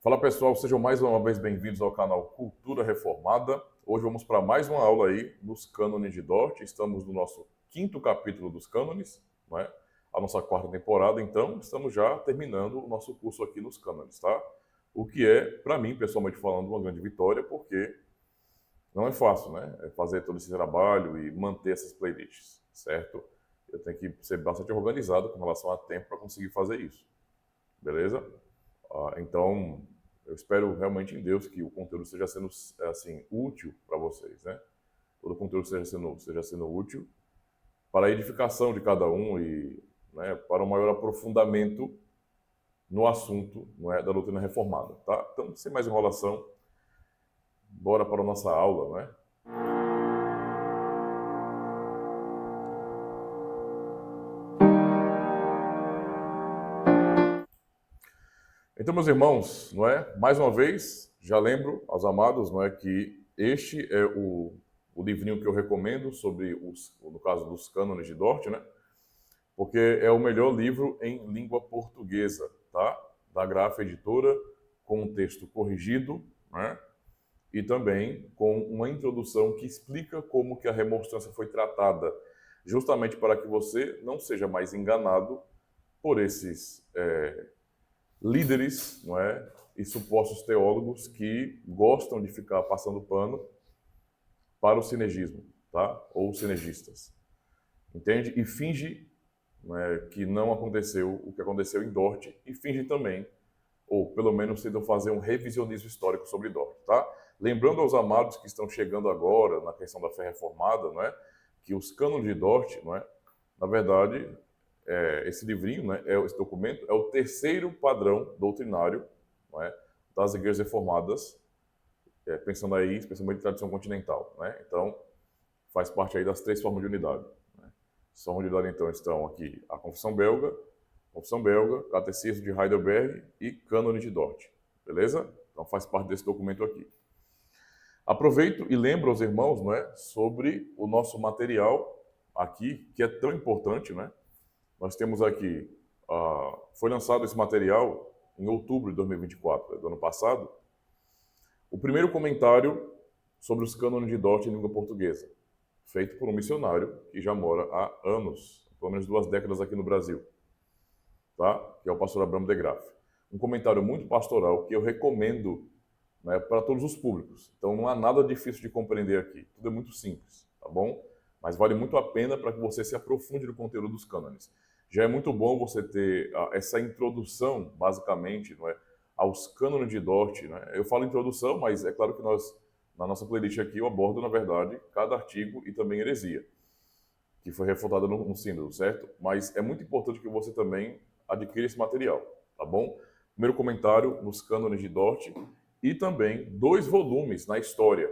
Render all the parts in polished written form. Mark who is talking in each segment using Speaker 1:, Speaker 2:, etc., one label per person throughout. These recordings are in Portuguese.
Speaker 1: Fala pessoal, sejam mais uma vez bem-vindos ao canal Cultura Reformada. Hoje vamos para mais uma aula aí nos cânones de Dort. Estamos no nosso quinto capítulo dos cânones, não é? A nossa quarta temporada, então estamos já terminando o nosso curso aqui nos cânones, tá? O que é, para mim, pessoalmente falando, uma grande vitória, porque não é fácil, né? Fazer todo esse trabalho e manter essas playlists, certo? Eu tenho que ser bastante organizado com relação a tempo para conseguir fazer isso, beleza? Então, eu espero realmente em Deus que o conteúdo esteja sendo assim útil para vocês, né? Todo o conteúdo esteja sendo útil para a edificação de cada um e, né, para um maior aprofundamento no assunto, não é, da doutrina reformada, tá? Então, sem mais enrolação, bora para a nossa aula, né? Então, meus irmãos, não é? Mais uma vez, já lembro aos amados, não é, que este é o livrinho que eu recomendo sobre no caso dos cânones de Dort, né? Porque é o melhor livro em língua portuguesa, tá? Da Grafa Editora, com um texto corrigido, né? E também com uma introdução que explica como que a remonstrância foi tratada, justamente para que você não seja mais enganado por esses líderes, não é? E supostos teólogos que gostam de ficar passando pano para o sinegismo, tá? Ou sinegistas. Entende? E finge, né, que não aconteceu o que aconteceu em Dort e finge também, ou pelo menos tentam fazer um revisionismo histórico sobre Dort, tá? Lembrando aos amados que estão chegando agora na questão da fé reformada, não é? Que os cânones de Dort, não é? Na verdade, esse livrinho, né, esse documento, é o terceiro padrão doutrinário, não é, das igrejas reformadas, pensando aí, especialmente em tradição continental, né? Então, faz parte aí das três formas de unidade. Né? As formas de unidade, então, estão aqui a Confissão Belga, Catecismo de Heidelberg e Cânone de Dort. Beleza? Então, faz parte desse documento aqui. Aproveito e lembro aos irmãos, não é, sobre o nosso material aqui, que é tão importante, né? Nós temos aqui, foi lançado esse material em outubro de 2024, do ano passado, o primeiro comentário sobre os cânones de Dort em língua portuguesa, feito por um missionário que já mora há anos, pelo menos 2 décadas aqui no Brasil, tá? Que é o pastor Abramo de Graaf. Um comentário muito pastoral que eu recomendo, né, para todos os públicos. Então não há nada difícil de compreender aqui, tudo é muito simples, tá bom? Mas vale muito a pena para que você se aprofunde no conteúdo dos cânones. Já é muito bom você ter essa introdução, basicamente, não é, aos cânones de Dort, né? Eu falo introdução, mas é claro que nós, na nossa playlist aqui, eu abordo, na verdade, cada artigo e também heresia, que foi refutada no sínodo, certo? Mas é muito importante que você também adquira esse material, tá bom? Primeiro comentário nos cânones de Dort e também 2 volumes na história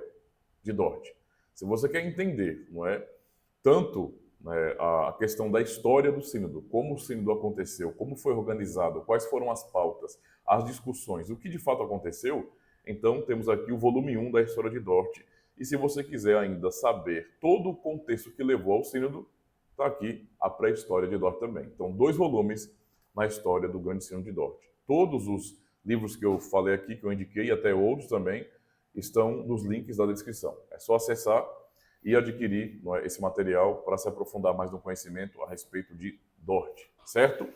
Speaker 1: de Dort. Se você quer entender, não é, tanto, né, a questão da história do sínodo, como o sínodo aconteceu, como foi organizado, quais foram as pautas, as discussões, o que de fato aconteceu, então temos aqui o volume 1 da história de Dort. E se você quiser ainda saber todo o contexto que levou ao sínodo, está aqui a pré-história de Dort também. Então, 2 volumes na história do grande sínodo de Dort. Todos os livros que eu falei aqui, que eu indiquei, e até outros também, estão nos links da descrição. É só acessar e adquirir, não é, esse material para se aprofundar mais no conhecimento a respeito de Dort, certo?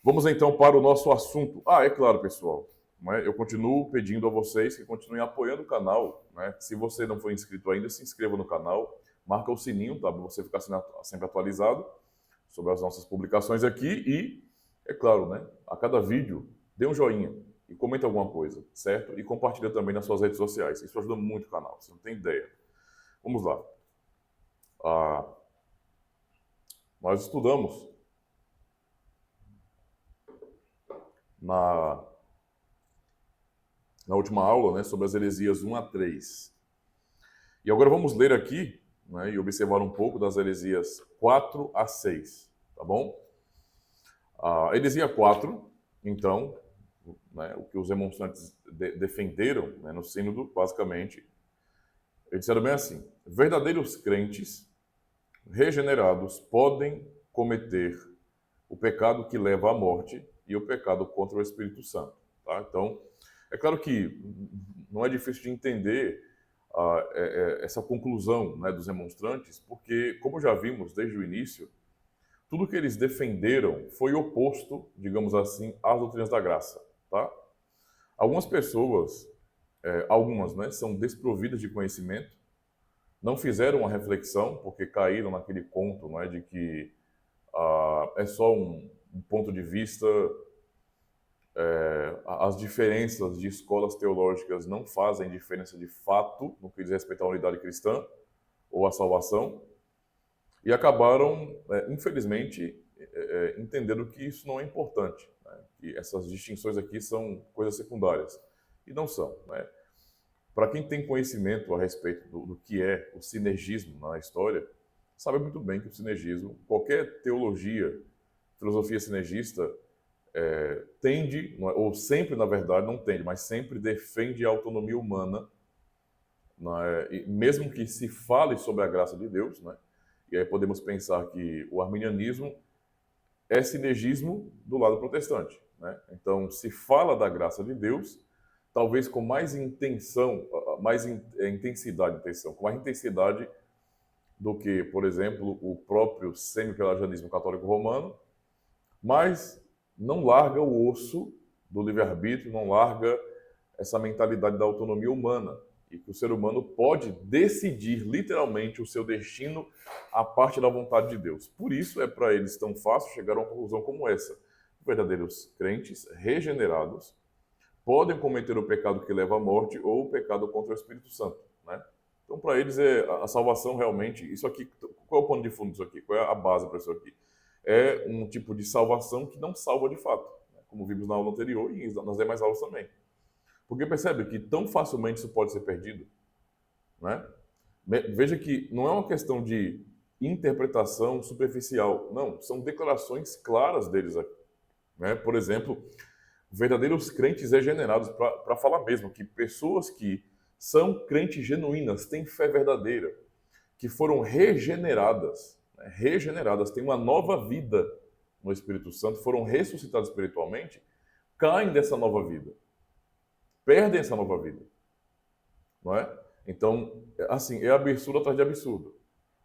Speaker 1: Vamos então para o nosso assunto. É claro, pessoal, né, eu continuo pedindo a vocês que continuem apoiando o canal. Né? Se você não for inscrito ainda, se inscreva no canal, marca o sininho, tá? Para você ficar sempre atualizado sobre as nossas publicações aqui e, é claro, né, a cada vídeo, dê um joinha e comente alguma coisa, certo? E compartilha também nas suas redes sociais. Isso ajuda muito o canal, você não tem ideia. Vamos lá. Nós estudamos na última aula, né, sobre as heresias 1 a 3. E agora vamos ler aqui, né, e observar um pouco das heresias 4 a 6, tá bom? A heresia 4, então, né, o que os demonstrantes defenderam, né, no sínodo, basicamente, eles disseram bem assim: verdadeiros crentes regenerados podem cometer o pecado que leva à morte e o pecado contra o Espírito Santo. Tá? Então, É claro que não é difícil de entender essa conclusão, né, dos remonstrantes, porque, como já vimos desde o início, tudo que eles defenderam foi oposto, digamos assim, às doutrinas da graça, tá? Algumas pessoas, algumas, né, são desprovidas de conhecimento, não fizeram uma reflexão, porque caíram naquele conto, não é, de que é só um ponto de vista, as diferenças de escolas teológicas não fazem diferença de fato no que diz respeito à unidade cristã ou à salvação, e acabaram, infelizmente, entendendo que isso não é importante, né? Que essas distinções aqui são coisas secundárias. E não são, né? Para quem tem conhecimento a respeito do que é o sinergismo na história, sabe muito bem que o sinergismo, qualquer teologia, filosofia sinergista, tende, ou sempre, na verdade, não tende, mas sempre defende a autonomia humana, né? E mesmo que se fale sobre a graça de Deus, né? E aí podemos pensar que o arminianismo é sinergismo do lado protestante, né? Então, se fala da graça de Deus, talvez com mais intenção, com mais intensidade do que, por exemplo, o próprio semi-pelagianismo católico romano, mas não larga o osso do livre-arbítrio, não larga essa mentalidade da autonomia humana, e que o ser humano pode decidir literalmente o seu destino a parte da vontade de Deus. Por isso é para eles tão fácil chegar a uma conclusão como essa. Verdadeiros crentes regenerados podem cometer o pecado que leva à morte ou o pecado contra o Espírito Santo, né? Então, para eles, a salvação realmente... Isso aqui, qual é o pano de fundo disso aqui? Qual é a base para isso aqui? É um tipo de salvação que não salva de fato, né? Como vimos na aula anterior e nas demais aulas também. Porque percebe que tão facilmente isso pode ser perdido, né? Veja que não é uma questão de interpretação superficial, não, são declarações claras deles aqui, né? Por exemplo, verdadeiros crentes regenerados, para falar mesmo que pessoas que são crentes genuínas, têm fé verdadeira, que foram regeneradas, né? Regeneradas, têm uma nova vida no Espírito Santo, foram ressuscitadas espiritualmente, caem dessa nova vida, perdem essa nova vida, não é? Então, assim, é absurdo atrás de absurdo.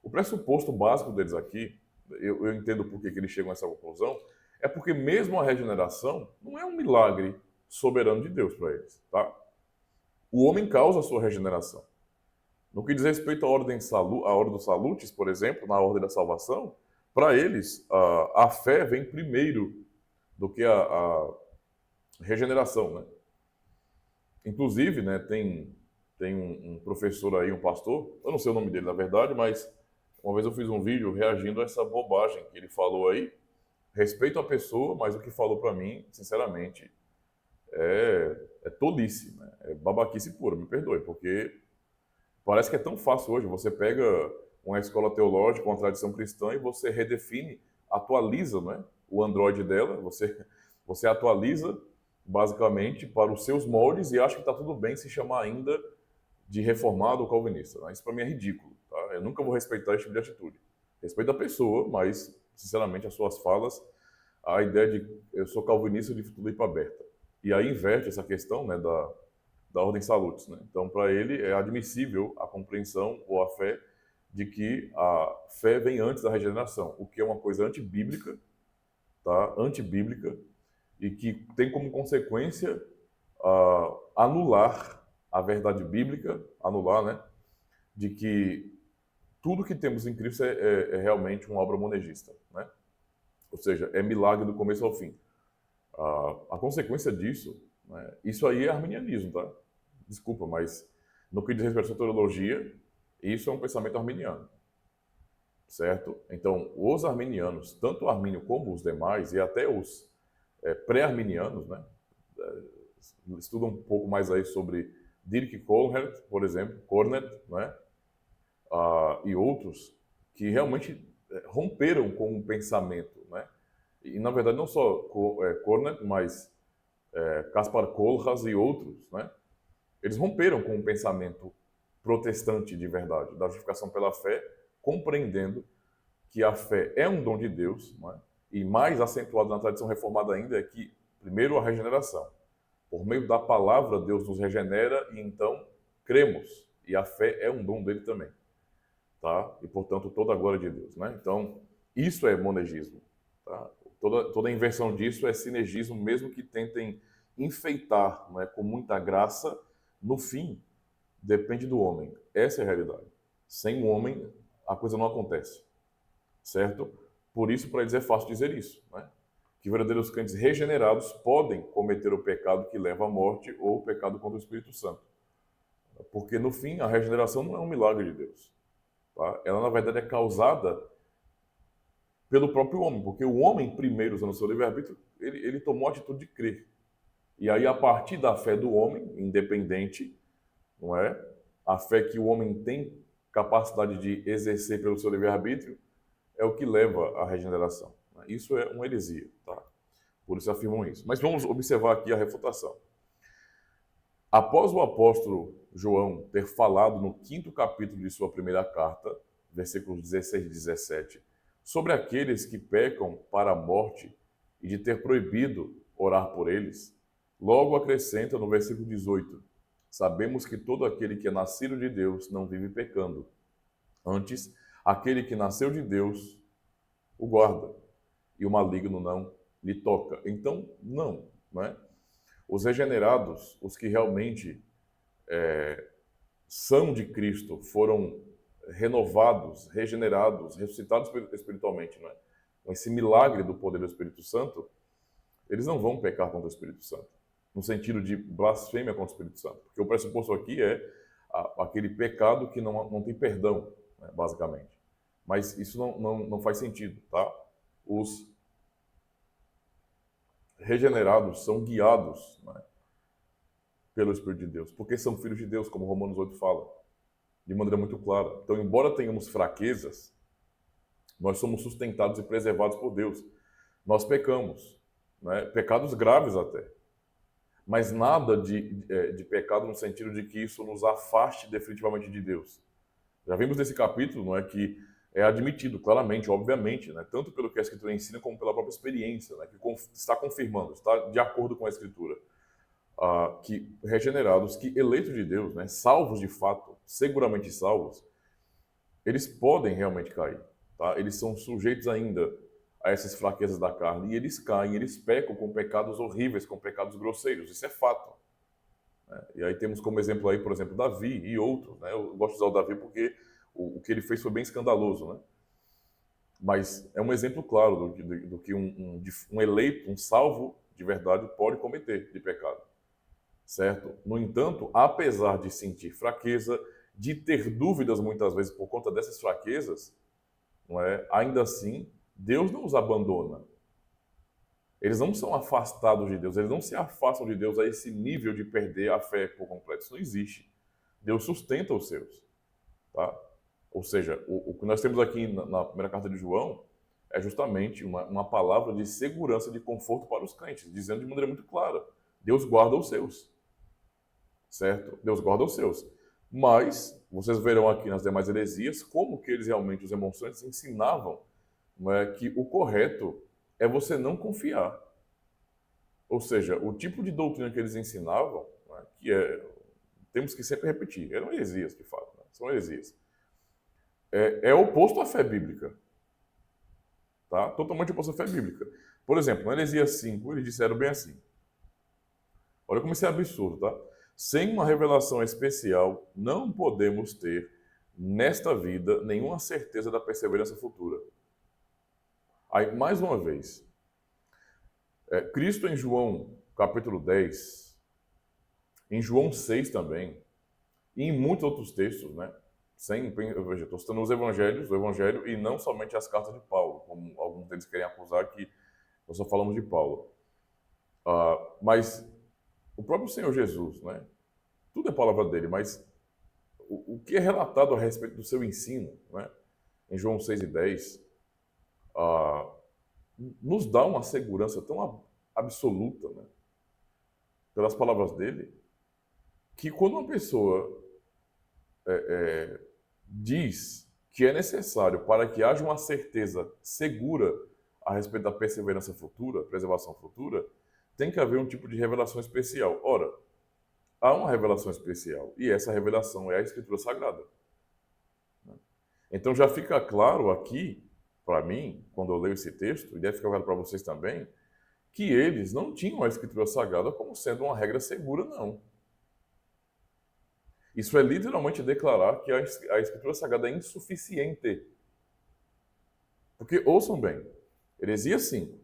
Speaker 1: O pressuposto básico deles aqui, eu entendo por que eles chegam a essa conclusão, é porque mesmo a regeneração não é um milagre soberano de Deus para eles, tá? O homem causa a sua regeneração. No que diz respeito à ordem dos salutes, por exemplo, na ordem da salvação, para eles a fé vem primeiro do que a regeneração, né? Inclusive, né, tem um professor aí, um pastor, eu não sei o nome dele na verdade, mas uma vez eu fiz um vídeo reagindo a essa bobagem que ele falou aí. Respeito a pessoa, mas o que falou para mim, sinceramente, é tolice, né? É babaquice pura, me perdoe, porque parece que é tão fácil hoje. Você pega uma escola teológica, uma tradição cristã e você redefine, atualiza, né, o Android dela, você atualiza basicamente para os seus moldes e acha que está tudo bem se chamar ainda de reformado ou calvinista, né? Isso para mim é ridículo, tá? Eu nunca vou respeitar esse tipo de atitude. Respeito a pessoa, mas, sinceramente, as suas falas, a ideia de eu sou calvinista de tudo ir para aberta. E aí inverte essa questão, né, da ordem salutis, né? Então, para ele, é admissível a compreensão ou a fé de que a fé vem antes da regeneração, o que é uma coisa antibíblica, tá? Antibíblica, e que tem como consequência anular a verdade bíblica, anular, né, de que tudo que temos em Cristo é realmente uma obra monergista, né? Ou seja, é milagre do começo ao fim. A consequência disso, né, isso aí é arminianismo, tá? Desculpa, mas no que diz respeito à soteriologia, isso é um pensamento arminiano, certo? Então, os arminianos, tanto o Armínio como os demais, e até os pré-arminianos, né, estudam um pouco mais aí sobre Dietrich Konrad, por exemplo, né, e outros, que realmente romperam com o pensamento, né? E, na verdade, não só Konrad, mas Kaspar Kohlhaas e outros, né? Eles romperam com o pensamento protestante de verdade, da justificação pela fé, compreendendo que a fé é um dom de Deus, né? E mais acentuado na tradição reformada ainda é que, primeiro, a regeneração. Por meio da palavra, Deus nos regenera e então cremos. E a fé é um dom dele também. Tá? E, portanto, toda a glória de Deus. Né? Então, isso é monegismo. Tá? Toda a inversão disso é sinergismo, mesmo que tentem enfeitar, né, com muita graça, no fim, depende do homem. Essa é a realidade. Sem o homem, a coisa não acontece. Certo? Por isso, para eles é fácil dizer isso. Né? Que verdadeiros crentes regenerados podem cometer o pecado que leva à morte ou o pecado contra o Espírito Santo. Porque, no fim, a regeneração não é um milagre de Deus. Tá? Ela, na verdade, é causada pelo próprio homem, porque o homem, primeiro, usando o seu livre-arbítrio, ele tomou a atitude de crer. E aí, a partir da fé do homem, independente, não é? A fé que o homem tem capacidade de exercer pelo seu livre-arbítrio, é o que leva à regeneração. Isso é uma heresia, tá? Por isso afirmam isso. Mas vamos observar aqui a refutação. Após o apóstolo João ter falado no 5º capítulo de sua primeira carta, versículos 16 e 17, sobre aqueles que pecam para a morte e de ter proibido orar por eles, logo acrescenta no versículo 18, sabemos que todo aquele que é nascido de Deus não vive pecando. Antes, aquele que nasceu de Deus o guarda, e o maligno não lhe toca. Então, não é? Os regenerados, os que realmente são de Cristo, foram renovados, regenerados, ressuscitados espiritualmente, não é? Com esse milagre do poder do Espírito Santo, eles não vão pecar contra o Espírito Santo, no sentido de blasfêmia contra o Espírito Santo, porque o pressuposto aqui é aquele pecado que não tem perdão, né, basicamente. Mas isso não faz sentido, tá? Os regenerados são guiados, né, pelo Espírito de Deus, porque são filhos de Deus, como Romanos 8 fala, de maneira muito clara. Então, embora tenhamos fraquezas, nós somos sustentados e preservados por Deus. Nós pecamos, né, pecados graves até, mas nada de pecado no sentido de que isso nos afaste definitivamente de Deus. Já vimos nesse capítulo, não é, que é admitido claramente, obviamente, né, tanto pelo que a Escritura ensina, como pela própria experiência, né, que está confirmando, está de acordo com a Escritura, que regenerados, que eleitos de Deus, né, salvos de fato, seguramente salvos, eles podem realmente cair. Tá? Eles são sujeitos ainda a essas fraquezas da carne, e eles caem, eles pecam com pecados horríveis, com pecados grosseiros, isso é fato. Né? E aí temos como exemplo aí, por exemplo, Davi e outros. Né? Eu gosto de usar o Davi porque o que ele fez foi bem escandaloso, né? Mas é um exemplo claro do que um eleito, um salvo de verdade pode cometer de pecado, certo? No entanto, apesar de sentir fraqueza, de ter dúvidas muitas vezes por conta dessas fraquezas, não é? Ainda assim, Deus não os abandona. Eles não são afastados de Deus, eles não se afastam de Deus a esse nível de perder a fé por completo. Isso não existe. Deus sustenta os seus, tá? Ou seja, o que nós temos aqui na primeira carta de João é justamente uma palavra de segurança, de conforto para os crentes, dizendo de maneira muito clara: Deus guarda os seus, certo? Deus guarda os seus. Mas vocês verão aqui nas demais heresias como que eles realmente, os demonstrantes, ensinavam, não é, que o correto é você não confiar. Ou seja, o tipo de doutrina que eles ensinavam, né, que temos que sempre repetir, eram heresias de fato, né? São heresias. É oposto à fé bíblica. Tá? Totalmente oposto à fé bíblica. Por exemplo, na heresia 5, eles disseram bem assim. Olha como isso é absurdo, tá? Sem uma revelação especial, não podemos ter, nesta vida, nenhuma certeza da perseverança futura. Aí, mais uma vez, Cristo em João, capítulo 10, em João 6 também, e em muitos outros textos, né? Estou citando os evangelhos, o evangelho, e não somente as cartas de Paulo, como alguns deles querem acusar que nós só falamos de Paulo. Mas o próprio Senhor Jesus, né? Tudo é palavra dele, mas o que é relatado a respeito do seu ensino, né? Em João 6 e 10, nos dá uma segurança tão absoluta, né? Pelas palavras dele, que quando uma pessoa diz que é necessário para que haja uma certeza segura a respeito da perseverança futura, preservação futura, tem que haver um tipo de revelação especial. Ora, há uma revelação especial, e essa revelação é a Escritura Sagrada. Então já fica claro aqui, para mim, quando eu leio esse texto, e deve ficar claro para vocês também, que eles não tinham a Escritura Sagrada como sendo uma regra segura, não. Isso é literalmente declarar que a Escritura Sagrada é insuficiente. Porque, ouçam bem, heresia sim,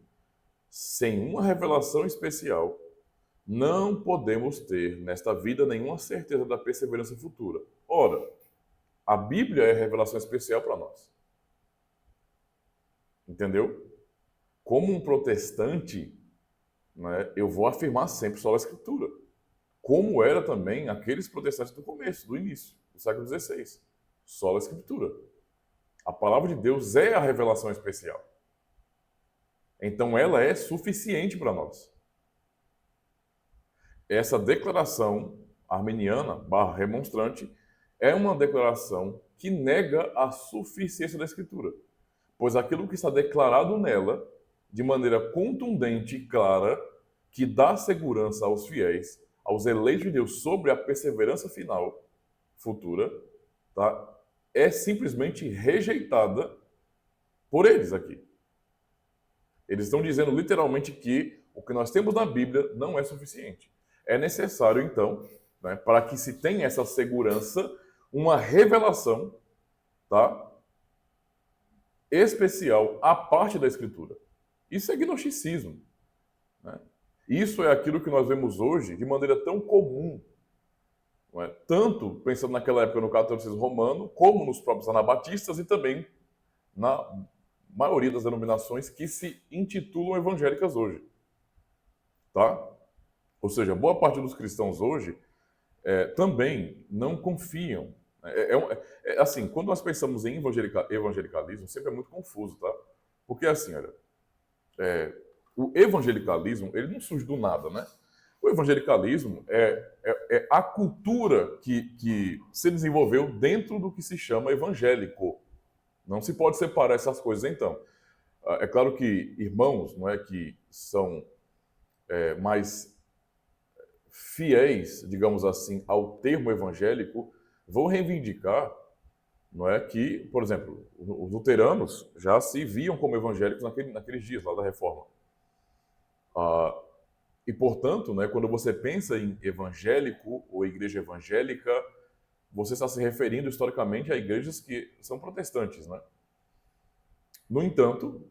Speaker 1: sem uma revelação especial, não podemos ter nesta vida nenhuma certeza da perseverança futura. Ora, a Bíblia é revelação especial para nós. Entendeu? Como um protestante, né, eu vou afirmar sempre só a Escritura. Como era também aqueles protestantes do começo, do início, do século XVI. Só a Escritura. A palavra de Deus é a revelação especial. Então ela é suficiente para nós. Essa declaração arminiana, barra remonstrante, é uma declaração que nega a suficiência da Escritura. Pois aquilo que está declarado nela, de maneira contundente e clara, que dá segurança aos fiéis, aos eleitos de Deus sobre a perseverança final, futura, tá? É simplesmente rejeitada por eles aqui. Eles estão dizendo literalmente que o que nós temos na Bíblia não é suficiente. É necessário, então, né, para que se tenha essa segurança, uma revelação, tá, especial à parte da Escritura. Isso é gnosticismo. Né? Isso é aquilo que nós vemos hoje de maneira tão comum, não é? Tanto pensando naquela época no catolicismo romano, como nos próprios anabatistas e também na maioria das denominações que se intitulam evangélicas hoje. Tá? Ou seja, boa parte dos cristãos hoje também não confiam. Assim, quando nós pensamos em evangelicalismo, sempre é muito confuso, tá? Porque assim, olha, o evangelicalismo, ele não surge do nada, né? O evangelicalismo é a cultura que se desenvolveu dentro do que se chama evangélico. Não se pode separar essas coisas, então. É claro que irmãos, não é, que são mais fiéis, digamos assim, ao termo evangélico, vão reivindicar, não é, que, por exemplo, os luteranos já se viam como evangélicos naqueles dias lá da Reforma. E, portanto, né, quando você pensa em evangélico ou igreja evangélica, você está se referindo historicamente a igrejas que são protestantes, né? No entanto,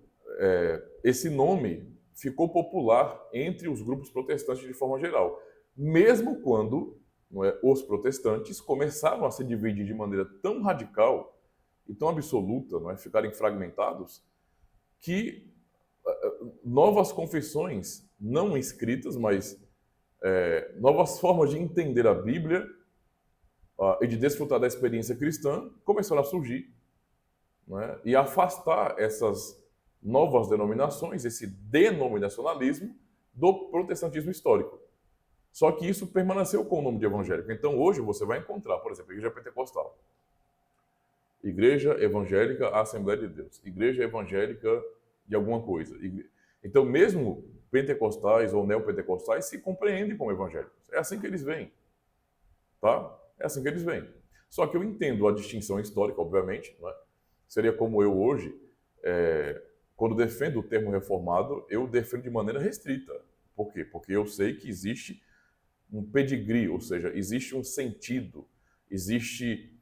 Speaker 1: esse nome ficou popular entre os grupos protestantes de forma geral, mesmo quando, não é, os protestantes começaram a se dividir de maneira tão radical e tão absoluta, não é, ficarem fragmentados, que novas confissões, não escritas, mas novas formas de entender a Bíblia e de desfrutar da experiência cristã começaram a surgir, né, e afastar essas novas denominações, esse denominacionalismo, do protestantismo histórico. Só que isso permaneceu com o nome de evangélico. Então hoje você vai encontrar, por exemplo, Igreja Pentecostal, Igreja Evangélica Assembleia de Deus, Igreja Evangélica de alguma coisa. Então mesmo pentecostais ou neopentecostais se compreendem como evangélicos. É assim que eles veem. Tá? É assim que eles veem. Só que eu entendo a distinção histórica, obviamente. Não é? Seria como eu hoje, quando defendo o termo reformado, eu defendo de maneira restrita. Por quê? Porque eu sei que existe um pedigree, ou seja, existe um sentido, existe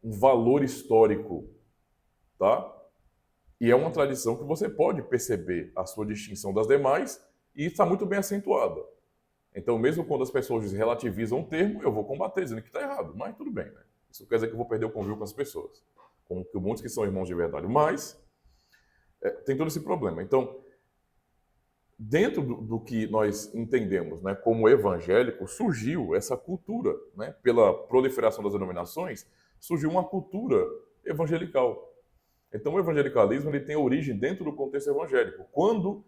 Speaker 1: um valor histórico, tá? E é uma tradição que você pode perceber a sua distinção das demais e está muito bem acentuada. Então, mesmo quando as pessoas relativizam o termo, eu vou combater, dizendo que está errado, mas tudo bem, né? Isso quer dizer que eu vou perder o convívio com as pessoas, com muitos que são irmãos de verdade, mas tem todo esse problema. Então, dentro do que nós entendemos, né, como evangélico, surgiu essa cultura, né, pela proliferação das denominações, surgiu uma cultura evangelical. Então, o evangelicalismo ele tem origem dentro do contexto evangélico. Quando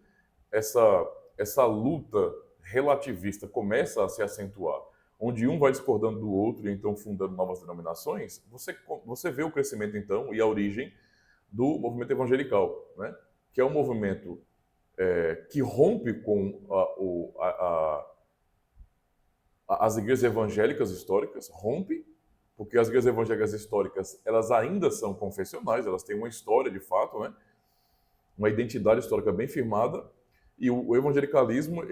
Speaker 1: essa luta relativista começa a se acentuar, onde um vai discordando do outro e então fundando novas denominações, você vê o crescimento, então, e a origem do movimento evangelical, né, que é um movimento que rompe com as igrejas evangélicas históricas, rompe, porque as igrejas evangélicas históricas, elas ainda são confessionais, elas têm uma história de fato, né? Uma identidade histórica bem firmada, e o evangelicalismo,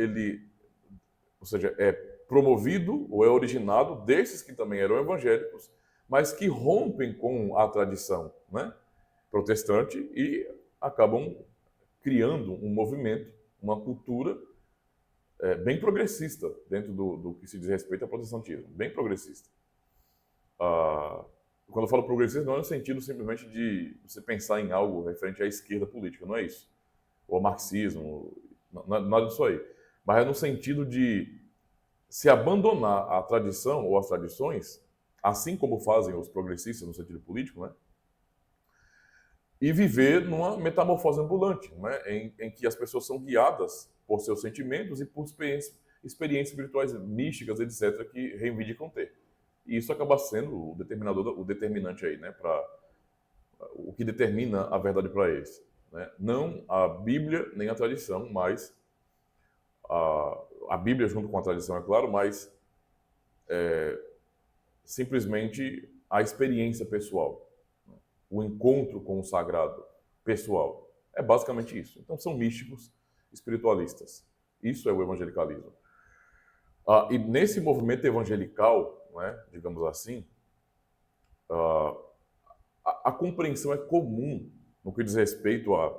Speaker 1: ou seja, é promovido ou é originado desses que também eram evangélicos, mas que rompem com a tradição, né, protestante e acabam criando um movimento, uma cultura bem progressista dentro do que se diz respeito ao protestantismo, bem progressista. Quando eu falo progressista, não é no sentido simplesmente de você pensar em algo referente à esquerda política, não é isso. Ou ao marxismo, nada disso aí. Mas é no sentido de se abandonar a tradição ou as tradições, assim como fazem os progressistas no sentido político, né? E viver numa metamorfose ambulante, né? Em que as pessoas são guiadas por seus sentimentos e por experiências espirituais místicas, etc., que reivindicam ter. E isso acaba sendo o determinante aí, né? O que determina a verdade para eles. Né? Não a Bíblia nem a tradição, mas a Bíblia junto com a tradição, é claro, mas simplesmente a experiência pessoal, né? O encontro com o sagrado pessoal. É basicamente isso. Então são místicos espiritualistas. Isso é o evangelicalismo. E nesse movimento evangelical, né, digamos assim, a compreensão é comum no que diz respeito a,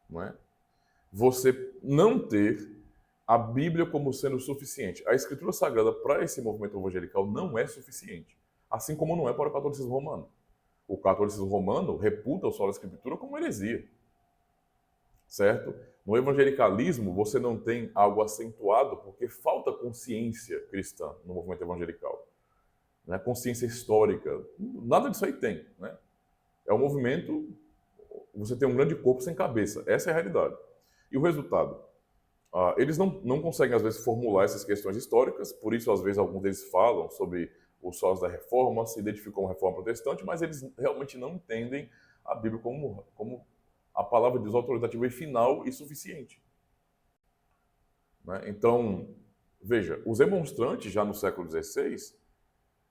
Speaker 1: né, você não ter a Bíblia como sendo suficiente. A Escritura Sagrada para esse movimento evangelical não é suficiente, assim como não é para o catolicismo romano. O catolicismo romano reputa o solo da Escritura como heresia, certo? No evangelicalismo, você não tem algo acentuado porque falta consciência cristã no movimento evangelical, né? Consciência histórica, nada disso aí tem, né? É um movimento, você tem um grande corpo sem cabeça, essa é a realidade. E o resultado? Eles não conseguem, às vezes, formular essas questões históricas, por isso, às vezes, alguns deles falam sobre os solos da Reforma, se identificam como Reforma Protestante, mas eles realmente não entendem a Bíblia como a palavra de Deus autoritativa e final e suficiente. Né? Então, veja, os remonstrantes, já no século XVI,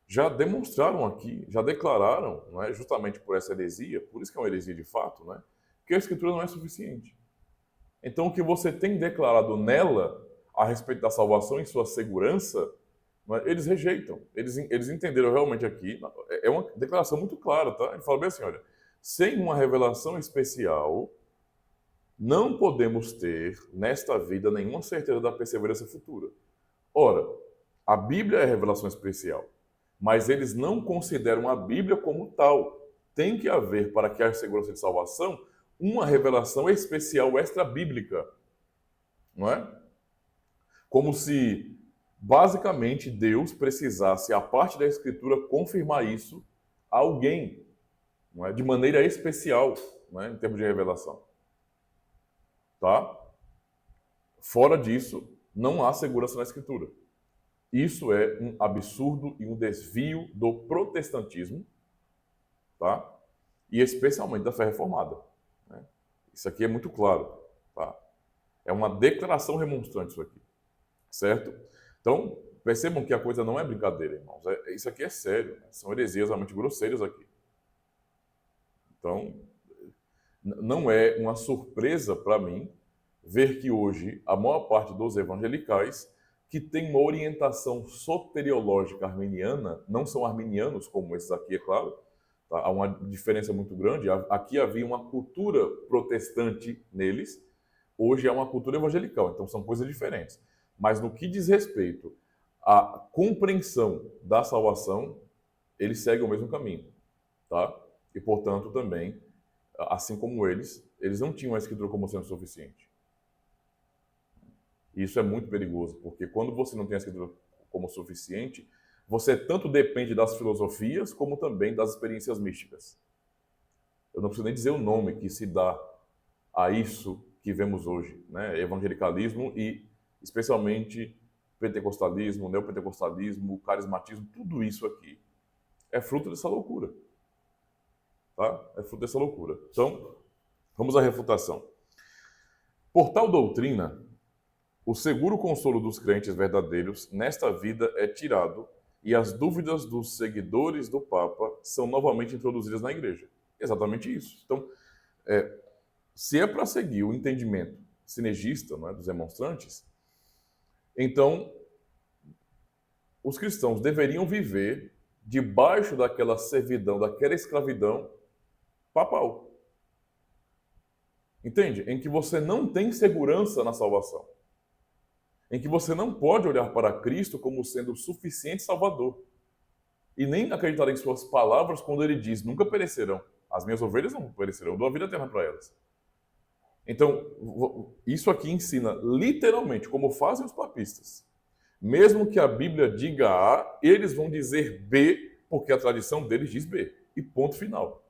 Speaker 1: já demonstraram aqui, já declararam, né, justamente por essa heresia, por isso que é uma heresia de fato, né, que a Escritura não é suficiente. Então, o que você tem declarado nela a respeito da salvação e sua segurança, né, eles rejeitam. Eles entenderam realmente aqui, é uma declaração muito clara, tá? Ele fala bem assim, olha, sem uma revelação especial, não podemos ter, nesta vida, nenhuma certeza da perseverança futura. Ora, a Bíblia é revelação especial, mas eles não consideram a Bíblia como tal. Tem que haver, para que haja segurança de salvação, uma revelação especial extra-bíblica, não é? Como se, basicamente, Deus precisasse, a parte da Escritura, confirmar isso a alguém, não é? De maneira especial, não é? Em termos de revelação. Tá? Fora disso, não há segurança na Escritura. Isso é um absurdo e um desvio do protestantismo, tá? E especialmente da fé reformada. Né? Isso aqui é muito claro. Tá? É uma declaração remonstrante isso aqui. Certo? Então, percebam que a coisa não é brincadeira, irmãos. Isso aqui é sério. Né? São heresias realmente grosseiras aqui. Então, não é uma surpresa para mim ver que hoje a maior parte dos evangelicais que tem uma orientação soteriológica arminiana, não são arminianos como esses aqui, é claro, tá? Há uma diferença muito grande. Aqui havia uma cultura protestante neles, hoje é uma cultura evangelical, então são coisas diferentes. Mas no que diz respeito à compreensão da salvação, eles seguem o mesmo caminho, tá? E, portanto, também, assim como eles não tinham a Escritura como sendo suficiente. E isso é muito perigoso, porque quando você não tem a Escritura como suficiente, você tanto depende das filosofias, como também das experiências místicas. Eu não preciso nem dizer o nome que se dá a isso que vemos hoje, né? Evangelicalismo e, especialmente, pentecostalismo, neopentecostalismo, carismatismo, tudo isso aqui é fruto dessa loucura. Tá? É fruto dessa loucura. Então, vamos à refutação. Por tal doutrina, o seguro consolo dos crentes verdadeiros nesta vida é tirado e as dúvidas dos seguidores do Papa são novamente introduzidas na igreja. Exatamente isso. Então, se é para seguir o entendimento sinergista, não é, dos remonstrantes, então os cristãos deveriam viver debaixo daquela servidão, daquela escravidão papal. Entende? Em que você não tem segurança na salvação. Em que você não pode olhar para Cristo como sendo o suficiente Salvador. E nem acreditar em suas palavras quando ele diz, nunca perecerão. As minhas ovelhas não perecerão, eu dou a vida eterna para elas. Então, isso aqui ensina literalmente como fazem os papistas. Mesmo que a Bíblia diga A, eles vão dizer B, porque a tradição deles diz B. E ponto final.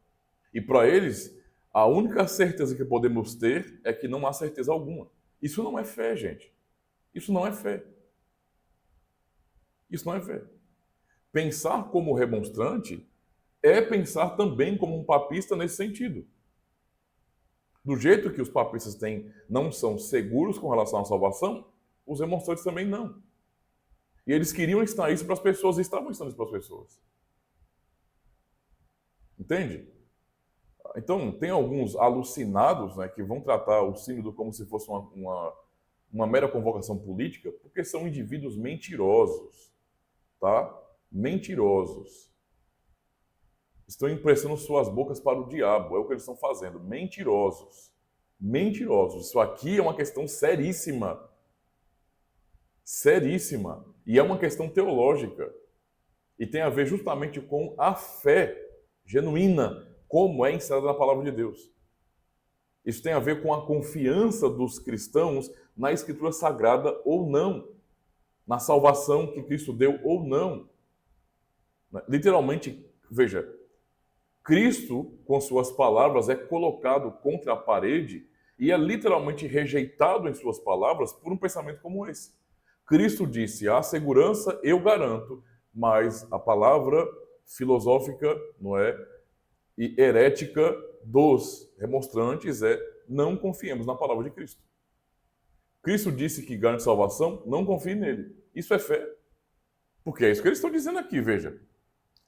Speaker 1: E para eles, a única certeza que podemos ter é que não há certeza alguma. Isso não é fé, gente. Isso não é fé. Isso não é fé. Pensar como remonstrante é pensar também como um papista nesse sentido. Do jeito que os papistas não são seguros com relação à salvação, os remonstrantes também não. E eles queriam ensinar isso para as pessoas e estavam ensinando isso para as pessoas. Entende? Então, tem alguns alucinados, né, que vão tratar o sínodo como se fosse uma mera convocação política, porque são indivíduos mentirosos, tá? Mentirosos. Estão emprestando suas bocas para o diabo, é o que eles estão fazendo. Mentirosos. Mentirosos. Isso aqui é uma questão seríssima. Seríssima. E é uma questão teológica. E tem a ver justamente com a fé genuína, como é ensinada na palavra de Deus. Isso tem a ver com a confiança dos cristãos na Escritura Sagrada ou não, na salvação que Cristo deu ou não. Literalmente, veja, Cristo, com suas palavras, é colocado contra a parede e é literalmente rejeitado em suas palavras por um pensamento como esse. Cristo disse, a segurança eu garanto, mas a palavra filosófica, não é, e herética dos remonstrantes é não confiemos na palavra de Cristo. Cristo disse que garante salvação, não confie nele. Isso é fé. Porque é isso que eles estão dizendo aqui, veja.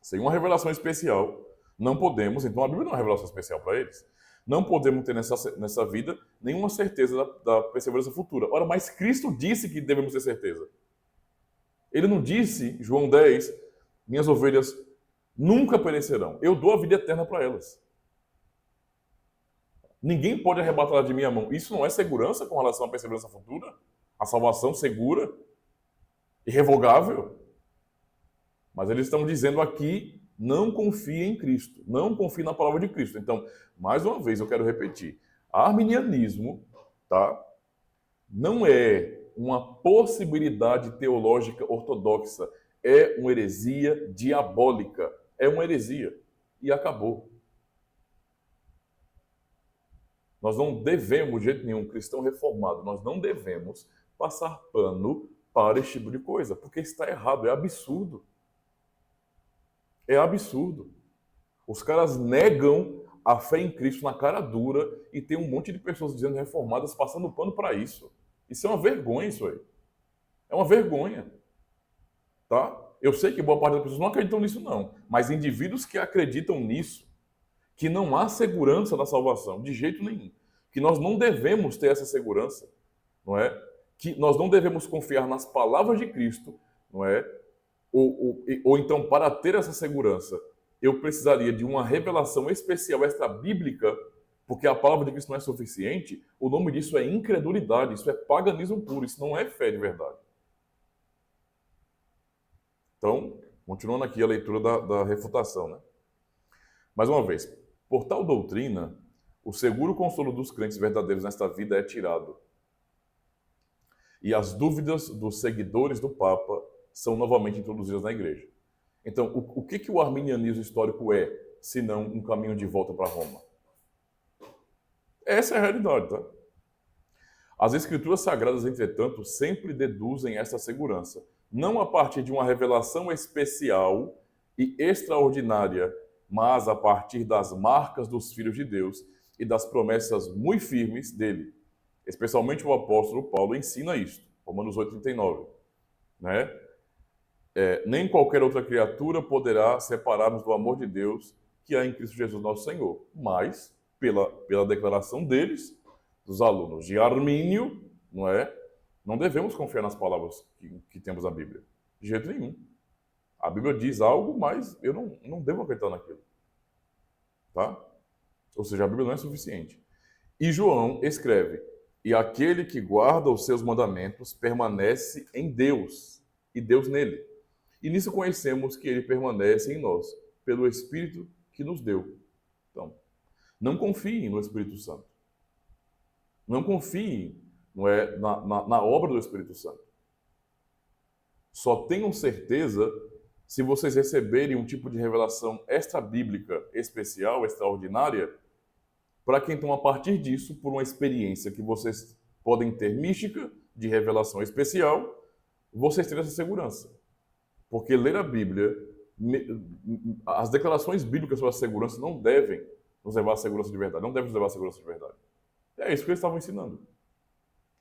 Speaker 1: Sem uma revelação especial, não podemos, então a Bíblia não é uma revelação especial para eles, não podemos ter nessa vida nenhuma certeza da perseverança futura. Ora, mas Cristo disse que devemos ter certeza. Ele não disse, João 10, minhas ovelhas nunca perecerão. Eu dou a vida eterna para elas. Ninguém pode arrebatar de minha mão. Isso não é segurança com relação à perseverança futura? A salvação segura? Irrevogável? Mas eles estão dizendo aqui, não confie em Cristo. Não confie na palavra de Cristo. Então, mais uma vez, eu quero repetir. Arminianismo, tá, não é uma possibilidade teológica ortodoxa. É uma heresia diabólica. É uma heresia. E acabou. Nós não devemos, de jeito nenhum, cristão reformado, nós não devemos passar pano para esse tipo de coisa, porque está errado, é absurdo. É absurdo. Os caras negam a fé em Cristo na cara dura e tem um monte de pessoas dizendo reformadas passando pano para isso. Isso é uma vergonha, isso aí. É uma vergonha. Tá? Eu sei que boa parte das pessoas não acreditam nisso, não. Mas indivíduos que acreditam nisso, que não há segurança da salvação, de jeito nenhum. Que nós não devemos ter essa segurança, não é? Que nós não devemos confiar nas palavras de Cristo, não é? Ou então, para ter essa segurança, eu precisaria de uma revelação especial extra-bíblica, porque a palavra de Cristo não é suficiente. O nome disso é incredulidade, isso é paganismo puro, isso não é fé de verdade. Então, continuando aqui a leitura da refutação, né? Mais uma vez, por tal doutrina, o seguro consolo dos crentes verdadeiros nesta vida é tirado. E as dúvidas dos seguidores do Papa são novamente introduzidas na igreja. Então, o que o arminianismo histórico é, se não um caminho de volta para Roma? Essa é a realidade, tá? As escrituras sagradas, entretanto, sempre deduzem essa segurança, não a partir de uma revelação especial e extraordinária, mas a partir das marcas dos filhos de Deus e das promessas muito firmes dele. Especialmente o apóstolo Paulo ensina isso, Romanos 8,39, né? Nem qualquer outra criatura poderá separar-nos do amor de Deus que há em Cristo Jesus nosso Senhor. Mas, pela declaração deles, dos alunos de Armínio, não é? Não devemos confiar nas palavras que temos na Bíblia. De jeito nenhum. A Bíblia diz algo, mas eu não devo acreditar naquilo. Tá? Ou seja, a Bíblia não é suficiente. E João escreve: e aquele que guarda os seus mandamentos permanece em Deus, e Deus nele. E nisso conhecemos que ele permanece em nós, pelo Espírito que nos deu. Então, não confiem no Espírito Santo. Não confiem, não é, na obra do Espírito Santo. Só tenham certeza se vocês receberem um tipo de revelação extra-bíblica especial, extraordinária, para que então, a partir disso, por uma experiência que vocês podem ter mística, de revelação especial, vocês terem essa segurança. Porque ler a Bíblia, as declarações bíblicas sobre a segurança não devem nos levar à segurança de verdade, não devem nos levar à segurança de verdade. É isso que eles estavam ensinando.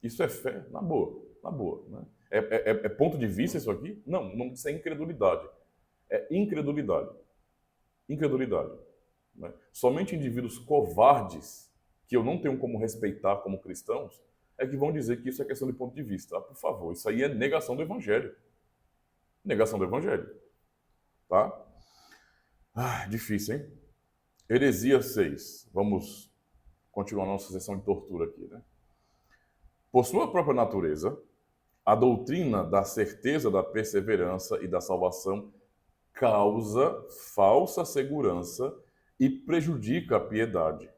Speaker 1: Isso é fé, na boa, na boa. Né? É ponto de vista isso aqui? Não, isso é incredulidade. É incredulidade. Incredulidade. Né? Somente indivíduos covardes, que eu não tenho como respeitar como cristãos, é que vão dizer que isso é questão de ponto de vista. Ah, por favor, isso aí é negação do Evangelho. Negação do Evangelho. Tá? Difícil, hein? Heresia 6. Vamos continuar nossa sessão de tortura aqui, né? Por sua própria natureza, a doutrina da certeza da perseverança e da salvação causa falsa segurança e prejudica a piedade,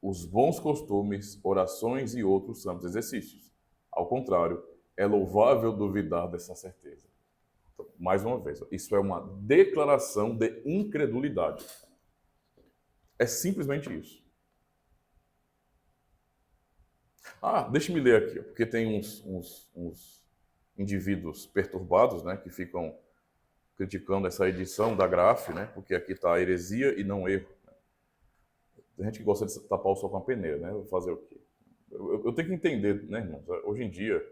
Speaker 1: os bons costumes, orações e outros santos exercícios. Ao contrário, é louvável duvidar dessa certeza. Então, mais uma vez, isso é uma declaração de incredulidade. É simplesmente isso. Deixa-me ler aqui, porque tem uns indivíduos perturbados, né, que ficam criticando essa edição da Graph, né, porque aqui está heresia e não erro. Tem gente que gosta de tapar o sol com a peneira, né? Vou fazer o quê? Eu tenho que entender, né, irmãos? Hoje em dia,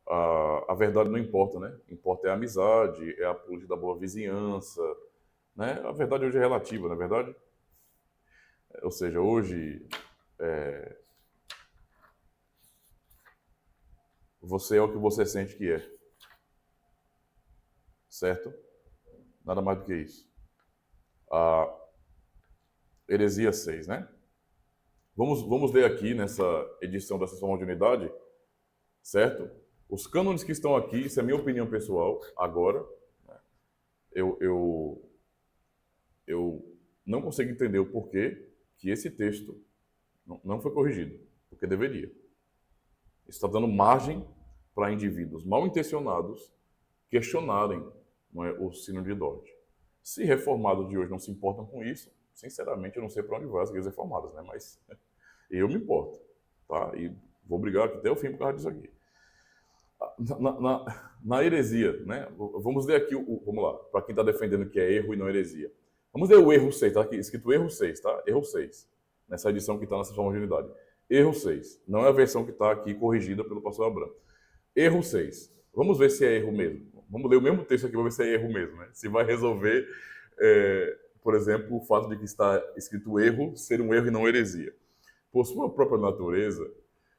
Speaker 1: a verdade não importa, né? Importa é a amizade, é a política da boa vizinhança, né? A verdade hoje é relativa, não é verdade? Ou seja, hoje você é o que você sente que é. Certo? Nada mais do que isso. Heresia 6, né? Vamos ler aqui nessa edição da Sessão de Unidade, certo? Os cânones que estão aqui, isso é minha opinião pessoal, agora, né? Eu não consigo entender o porquê que esse texto não foi corrigido, porque deveria. Isso está dando margem para indivíduos mal intencionados questionarem, não é, o sino de Dort. Se reformados de hoje não se importam com isso, sinceramente eu não sei para onde vai as igrejas reformadas, né? Mas eu me importo, tá? E vou brigar até o fim por causa disso aqui. Na heresia, né? Vamos ler aqui, vamos lá, para quem está defendendo que é erro e não heresia. Vamos ler o erro 6, tá aqui escrito erro 6, tá? Erro 6, nessa edição que está nessa homogeneidade. Erro 6, não é a versão que está aqui corrigida pelo pastor Abrão. Erro 6, vamos ver se é erro mesmo. Vamos ler o mesmo texto aqui, vamos ver se é erro mesmo, né? Se vai resolver, por exemplo, o fato de que está escrito erro ser um erro e não heresia. Por sua própria natureza,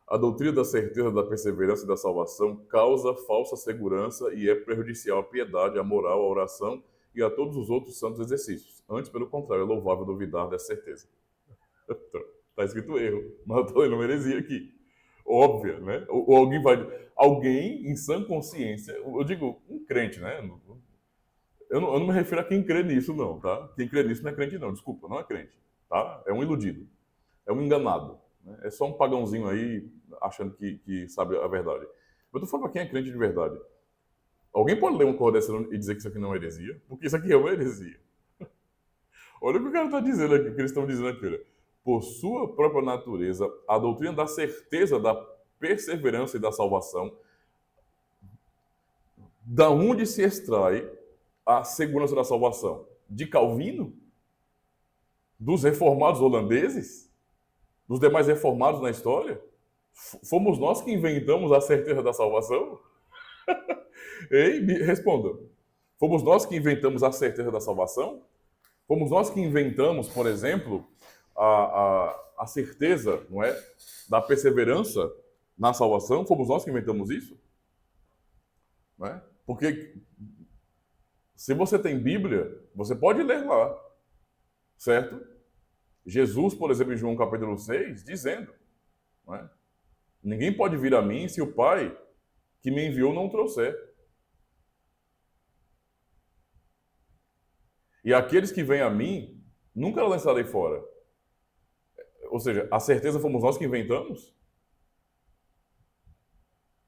Speaker 1: a doutrina da certeza da perseverança e da salvação causa falsa segurança e é prejudicial à piedade, à moral, à oração e a todos os outros santos exercícios. Antes, pelo contrário, é louvável duvidar dessa certeza. Está escrito erro, mas eu estou lendo uma heresia aqui. Óbvia, né? Ou alguém em sã consciência, eu digo um crente, né? Eu não me refiro a quem crê nisso, não, tá? Quem crê nisso não é crente, não. Desculpa, não é crente, tá? É um iludido, é um enganado, né? É só um pagãozinho aí achando que sabe a verdade. Eu estou falando para quem é crente de verdade. Alguém pode ler uma coisa dessa e dizer que isso aqui não é heresia? Porque isso aqui é uma heresia. Olha o que o cara está dizendo aqui, o que eles estão dizendo aqui, olha. Por sua própria natureza, a doutrina da certeza da perseverança e da salvação, da onde se extrai a segurança da salvação? De Calvino? Dos reformados holandeses? Dos demais reformados na história? Fomos nós que inventamos a certeza da salvação? Ei, me respondam. Fomos nós que inventamos a certeza da salvação? Fomos nós que inventamos, por exemplo, a certeza, não é, da perseverança na salvação? Fomos nós que inventamos isso? Não é? Porque se você tem Bíblia, você pode ler lá, certo? Jesus, por exemplo, em João capítulo 6, dizendo, não é? Ninguém pode vir a mim se o Pai que me enviou não o trouxer. E aqueles que vêm a mim, nunca lançarei fora. Ou seja, a certeza fomos nós que inventamos?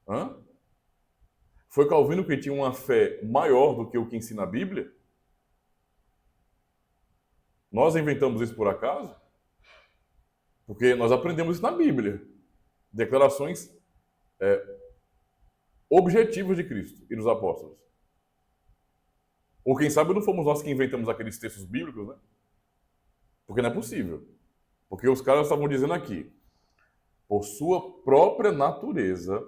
Speaker 1: Hã? Foi Calvino que tinha uma fé maior do que o que ensina a Bíblia? Nós inventamos isso por acaso? Porque nós aprendemos isso na Bíblia. Declarações objetivas de Cristo e dos apóstolos. Ou quem sabe não fomos nós que inventamos aqueles textos bíblicos, né? Porque não é possível. Porque os caras estavam dizendo aqui, por sua própria natureza,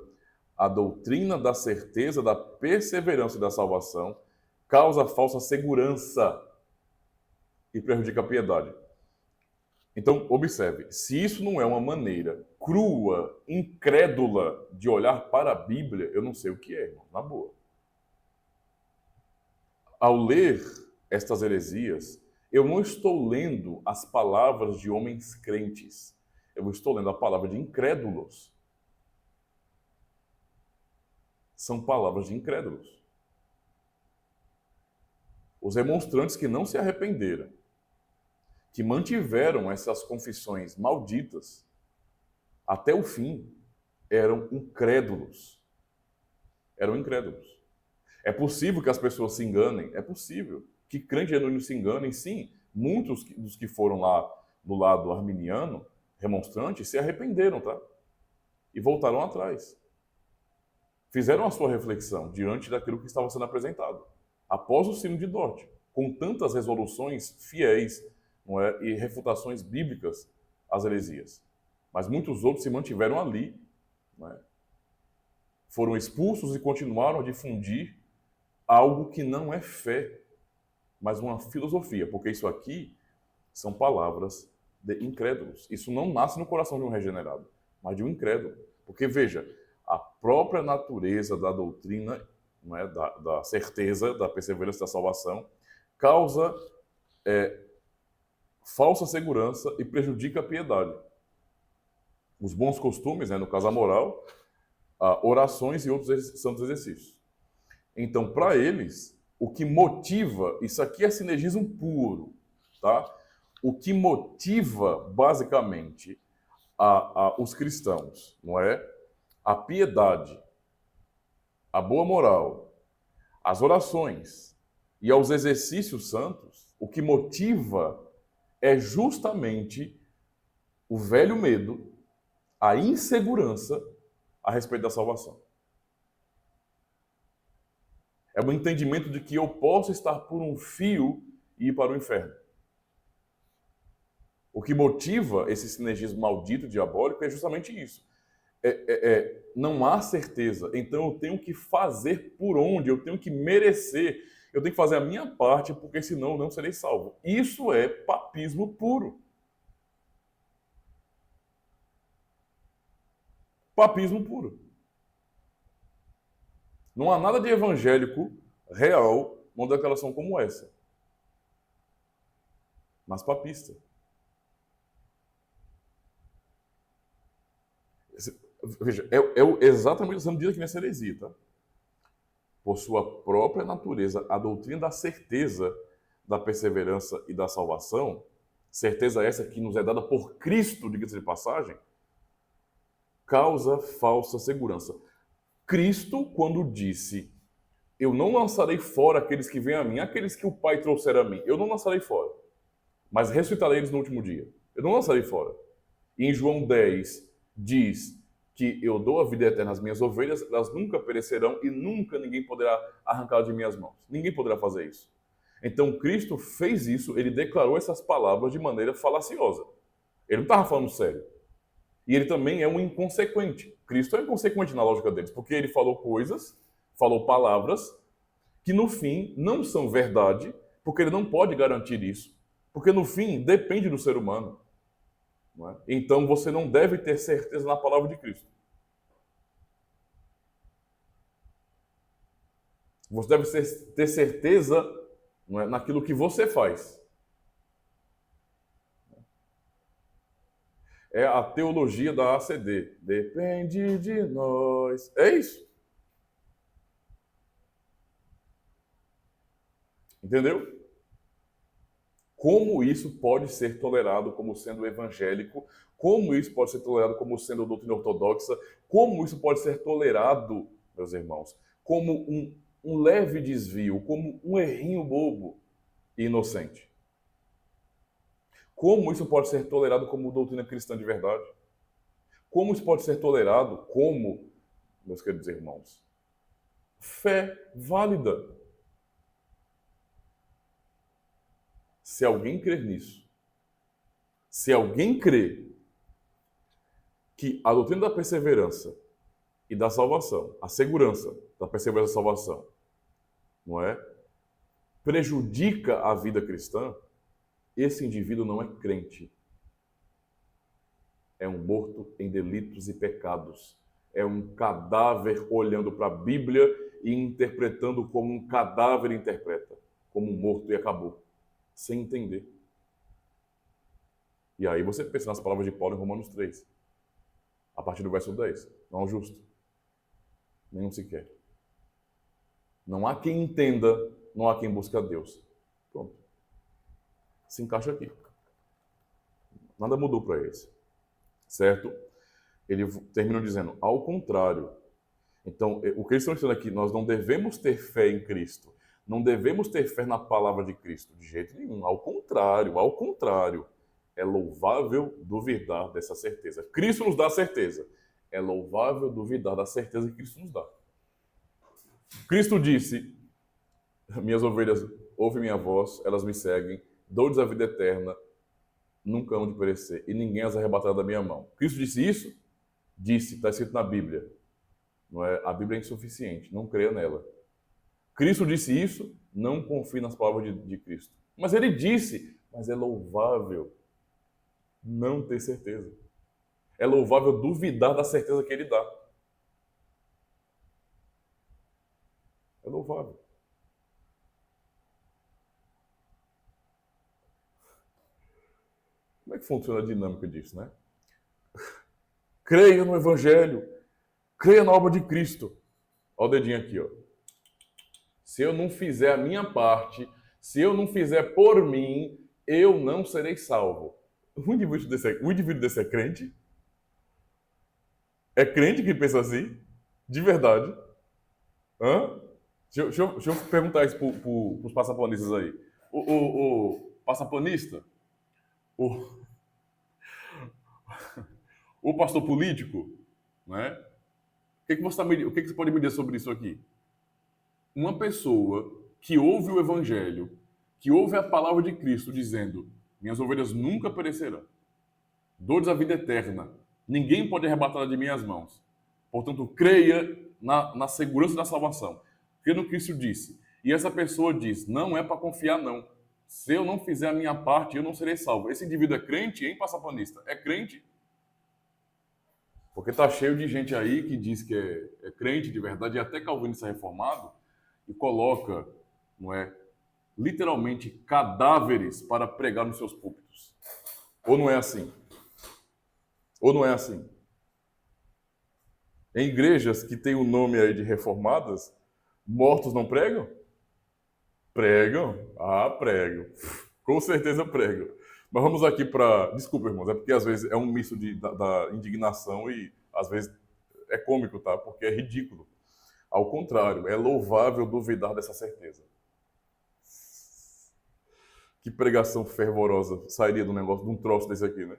Speaker 1: a doutrina da certeza, da perseverança e da salvação causa falsa segurança e prejudica a piedade. Então, observe, se isso não é uma maneira crua, incrédula de olhar para a Bíblia, eu não sei o que é, irmão, na boa. Ao ler estas heresias, eu não estou lendo as palavras de homens crentes, eu estou lendo a palavra de incrédulos. São palavras de incrédulos. Os remonstrantes que não se arrependeram, que mantiveram essas confissões malditas até o fim, eram incrédulos. Eram incrédulos. É possível que as pessoas se enganem? É possível. Que crentes genuínos se enganem? Sim. Muitos dos que foram lá do lado arminiano, remonstrante, se arrependeram, tá? E voltaram atrás. Fizeram a sua reflexão diante daquilo que estava sendo apresentado. Após o Sino de Dort, com tantas resoluções fiéis, não é, e refutações bíblicas às heresias. Mas muitos outros se mantiveram ali, não é? Foram expulsos e continuaram a difundir algo que não é fé, mas uma filosofia, porque isso aqui são palavras de incrédulos. Isso não nasce no coração de um regenerado, mas de um incrédulo. Porque, veja, a própria natureza da doutrina, não é, da certeza, da perseverança da salvação, causa falsa segurança e prejudica a piedade. Os bons costumes, né, no caso a moral, orações e outros santos exercícios. Então, para eles, o que motiva, isso aqui é sinergismo puro, tá? O que motiva, basicamente, os cristãos, não é? A piedade, a boa moral, as orações e aos exercícios santos, o que motiva é justamente o velho medo, a insegurança a respeito da salvação. É o entendimento de que eu posso estar por um fio e ir para o inferno. O que motiva esse sinergismo maldito, diabólico, é justamente isso. Não há certeza, então eu tenho que fazer por onde, eu tenho que merecer, eu tenho que fazer a minha parte, porque senão eu não serei salvo. Isso é papismo puro. Papismo puro. Não há nada de evangélico real numa declaração como essa. Mas papista. Veja, exatamente o que diz aqui nessa heresia, tá? Por sua própria natureza, a doutrina da certeza da perseverança e da salvação, certeza essa que nos é dada por Cristo, diga-se de passagem, causa falsa segurança. Cristo, quando disse, eu não lançarei fora aqueles que vêm a mim, aqueles que o Pai trouxer a mim, eu não lançarei fora, mas ressuscitarei eles no último dia. Eu não lançarei fora. E em João 10 diz que eu dou a vida eterna às minhas ovelhas, elas nunca perecerão e nunca ninguém poderá arrancar de minhas mãos. Ninguém poderá fazer isso. Então Cristo fez isso, ele declarou essas palavras de maneira falaciosa. Ele não estava falando sério. E ele também é um inconsequente. Cristo é inconsequente na lógica deles, porque ele falou coisas, falou palavras, que no fim não são verdade, porque ele não pode garantir isso. Porque no fim depende do ser humano. Não é? Então você não deve ter certeza na palavra de Cristo. Você deve ter certeza, não é, naquilo que você faz. É a teologia da ACD. Depende de nós. É isso. Entendeu? Como isso pode ser tolerado como sendo evangélico? Como isso pode ser tolerado como sendo doutrina ortodoxa? Como isso pode ser tolerado, meus irmãos, como um leve desvio, como um errinho bobo e inocente? Como isso pode ser tolerado como doutrina cristã de verdade? Como isso pode ser tolerado como, meus queridos irmãos, fé válida? Se alguém crer nisso, se alguém crer que a doutrina da perseverança e da salvação, a segurança da perseverança e da salvação, não é? Prejudica a vida cristã, esse indivíduo não é crente. É um morto em delitos e pecados. É um cadáver olhando para a Bíblia e interpretando como um cadáver interpreta, como um morto e acabou, sem entender. E aí você pensa nas palavras de Paulo em Romanos 3, a partir do verso 10. Não há um justo, nenhum sequer. Não há quem entenda, não há quem busque a Deus. Pronto. Se encaixa aqui. Nada mudou para eles. Certo? Ele termina dizendo, ao contrário. Então, o que eles estão dizendo aqui, nós não devemos ter fé em Cristo. Não devemos ter fé na palavra de Cristo, de jeito nenhum. Ao contrário, ao contrário. É louvável duvidar dessa certeza. Cristo nos dá a certeza. É louvável duvidar da certeza que Cristo nos dá. Cristo disse, minhas ovelhas ouvem minha voz, elas me seguem, dou-lhes a vida eterna, nunca hão de perecer, e ninguém as arrebatará da minha mão. Cristo disse isso? Disse, está escrito na Bíblia. Não é? A Bíblia é insuficiente, não creia nela. Cristo disse isso, não confie nas palavras de Cristo. Mas ele disse, mas é louvável não ter certeza. É louvável duvidar da certeza que ele dá. É louvável. Como é que funciona a dinâmica disso, né? Creia no Evangelho. Creia na obra de Cristo. Olha o dedinho aqui, ó. Se eu não fizer a minha parte, se eu não fizer por mim, eu não serei salvo. O indivíduo desse é crente? É crente que pensa assim? De verdade? Hã? Deixa eu perguntar isso para os passaponistas aí. O passaponista, o, o pastor político, né? O que você pode me dizer sobre isso aqui? Uma pessoa que ouve o evangelho, que ouve a palavra de Cristo dizendo: minhas ovelhas nunca perecerão, dou-lhes a vida eterna, ninguém pode arrebatá-la de minhas mãos. Portanto, creia na segurança da salvação. Creia no que Cristo disse. E essa pessoa diz: não é para confiar, não. Se eu não fizer a minha parte, eu não serei salvo. Esse indivíduo é crente, hein, passapanista? É crente? Porque tá cheio de gente aí que diz que é crente de verdade, e até calvinista reformado, e coloca, não é, literalmente cadáveres para pregar nos seus púlpitos. Ou não é assim? Ou não é assim? Em igrejas que tem o nome aí de reformadas, mortos não pregam? Pregam? Ah, pregam. Com certeza pregam. Mas vamos aqui para... Desculpa, irmãos, é porque às vezes é um misto da indignação e às vezes é cômico, tá? Porque é ridículo. Ao contrário, é louvável duvidar dessa certeza. Que pregação fervorosa sairia do negócio, de um troço desse aqui, né?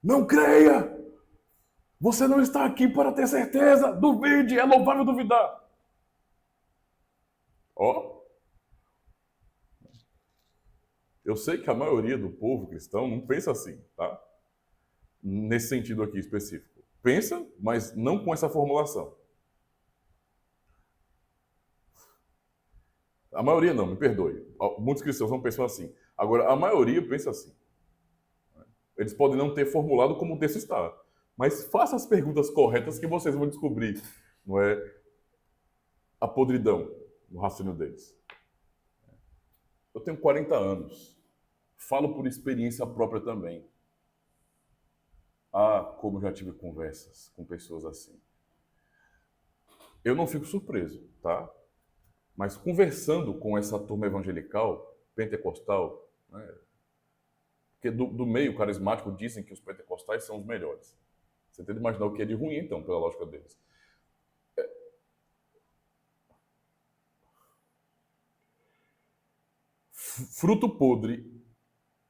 Speaker 1: Não creia! Você não está aqui para ter certeza! Duvide! É louvável duvidar! Ó, eu sei que a maioria do povo cristão não pensa assim, tá? nesse sentido aqui específico. Pensa, mas não com essa formulação. A maioria não, me perdoe. Muitos cristãos não pensam assim. Agora, a maioria pensa assim. Eles podem não ter formulado como o texto está, mas faça as perguntas corretas que vocês vão descobrir, não é, a podridão no raciocínio deles. Eu tenho 40 anos. Falo por experiência própria também. Ah, como eu já tive conversas com pessoas assim. Eu não fico surpreso, tá? Mas conversando com essa turma evangelical, pentecostal, né? Porque do meio carismático dizem que os pentecostais são os melhores. Você tem que imaginar o que é de ruim, então, pela lógica deles. Fruto podre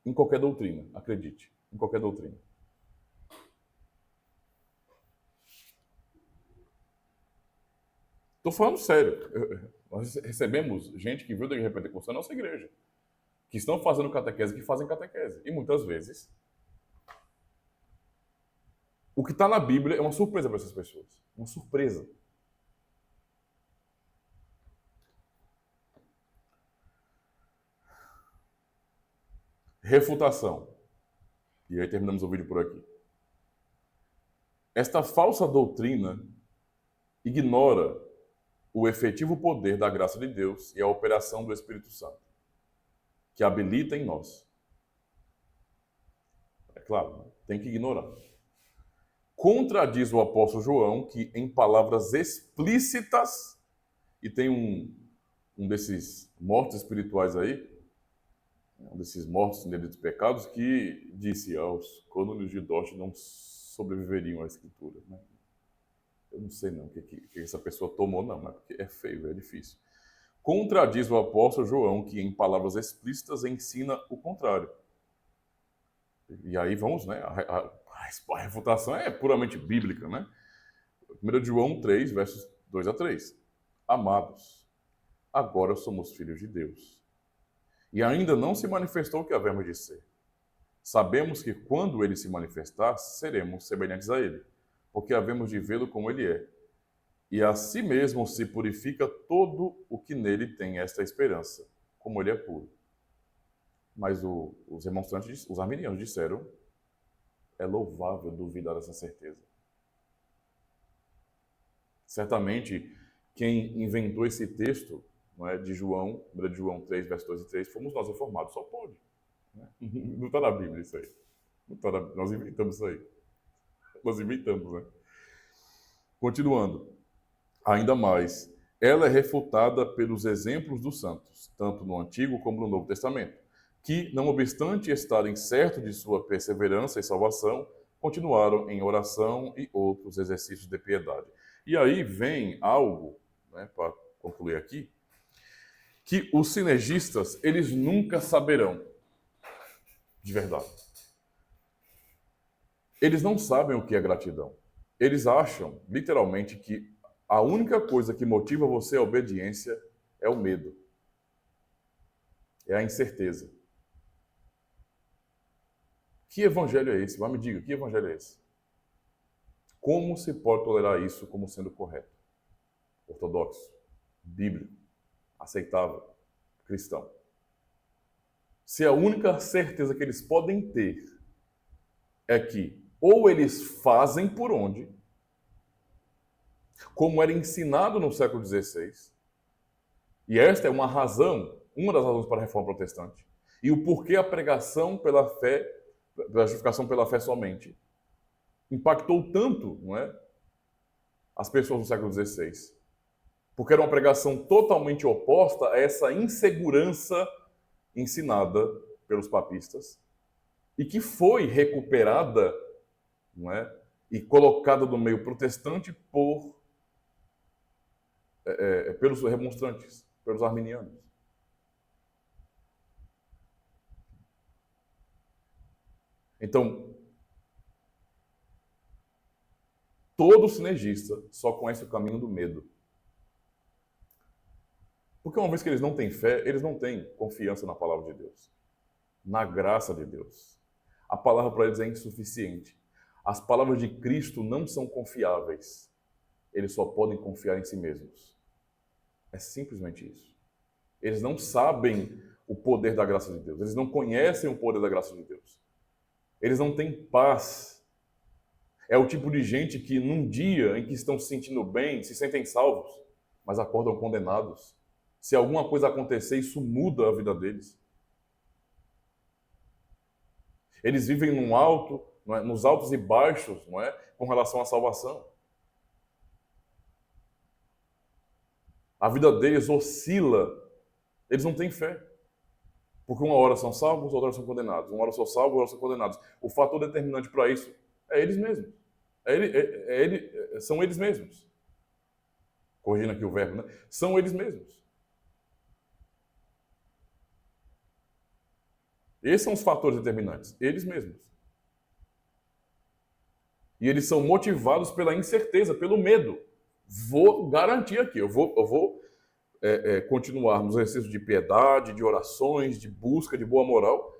Speaker 1: em qualquer doutrina, acredite, em qualquer doutrina. Estou falando sério. Nós recebemos gente que viu da igreja pentecostal na nossa igreja, que estão fazendo catequese, que fazem catequese. E muitas vezes, o que está na Bíblia é uma surpresa para essas pessoas. Uma surpresa. Refutação. E aí terminamos o vídeo por aqui. Esta falsa doutrina ignora o efetivo poder da graça de Deus e a operação do Espírito Santo, que habilita em nós. É claro, tem que ignorar. Contradiz o apóstolo João que, em palavras explícitas, e tem um desses mortos espirituais aí, um desses mortos em delitos e pecados, que disse aos cônones de Dort não sobreviveriam à Escritura. Né? Eu não sei não o que essa pessoa tomou, não, mas porque é feio, é difícil. Contradiz o apóstolo João que, em palavras explícitas, ensina o contrário. E aí vamos, né? A refutação é puramente bíblica, né? 1 João 3, versos 2 a 3. Amados, agora somos filhos de Deus. E ainda não se manifestou o que havemos de ser. Sabemos que quando ele se manifestar, seremos semelhantes a ele, porque havemos de vê-lo como ele é. E a si mesmo se purifica todo o que nele tem esta esperança, como ele é puro. Mas os demonstrantes, os arminianos disseram, é louvável duvidar dessa certeza. Certamente, quem inventou esse texto, não é, de João, 1 João 3, versos 2 e 3, fomos nós reformados, só pode. Né? Não está na Bíblia isso aí. Não tá nós inventamos isso aí. Nós inventamos, né? Continuando. Ainda mais, ela é refutada pelos exemplos dos santos, tanto no Antigo como no Novo Testamento, que, não obstante estarem certos de sua perseverança e salvação, continuaram em oração e outros exercícios de piedade. E aí vem algo, né, para concluir aqui, que os sinergistas, eles nunca saberão de verdade. Eles não sabem o que é gratidão. Eles acham, literalmente, que a única coisa que motiva você à obediência é o medo. É a incerteza. Que evangelho é esse? Vai me diga, que evangelho é esse? Como se pode tolerar isso como sendo correto? Ortodoxo, bíblico, aceitável, cristão. Se a única certeza que eles podem ter é que ou eles fazem por onde, como era ensinado no século XVI, e esta é uma razão, uma das razões para a reforma protestante, e o porquê a pregação pela fé, pela justificação pela fé somente, impactou tanto, não é, as pessoas do século XVI. Porque era uma pregação totalmente oposta a essa insegurança ensinada pelos papistas e que foi recuperada, não é, e colocada no meio protestante pelos remonstrantes, pelos arminianos. Então, todo sinergista só conhece o caminho do medo. Porque uma vez que eles não têm fé, eles não têm confiança na palavra de Deus, na graça de Deus. A palavra para eles é insuficiente. As palavras de Cristo não são confiáveis. Eles só podem confiar em si mesmos. É simplesmente isso. Eles não sabem o poder da graça de Deus. Eles não conhecem o poder da graça de Deus. Eles não têm paz. É o tipo de gente que num dia em que estão se sentindo bem, se sentem salvos, mas acordam condenados. Se alguma coisa acontecer, isso muda a vida deles. Eles vivem num alto, não é? Nos altos e baixos, não é? Com relação à salvação. A vida deles oscila. Eles não têm fé. Porque uma hora são salvos, outra hora são condenados. Uma hora são salvos, outra hora são condenados. O fator determinante para isso é eles mesmos. São eles mesmos. Corrigindo aqui o verbo, né? São eles mesmos. Esses são os fatores determinantes. Eles mesmos. E eles são motivados pela incerteza, pelo medo. Vou garantir aqui, eu vou continuar nos exercícios de piedade, de orações, de busca, de boa moral,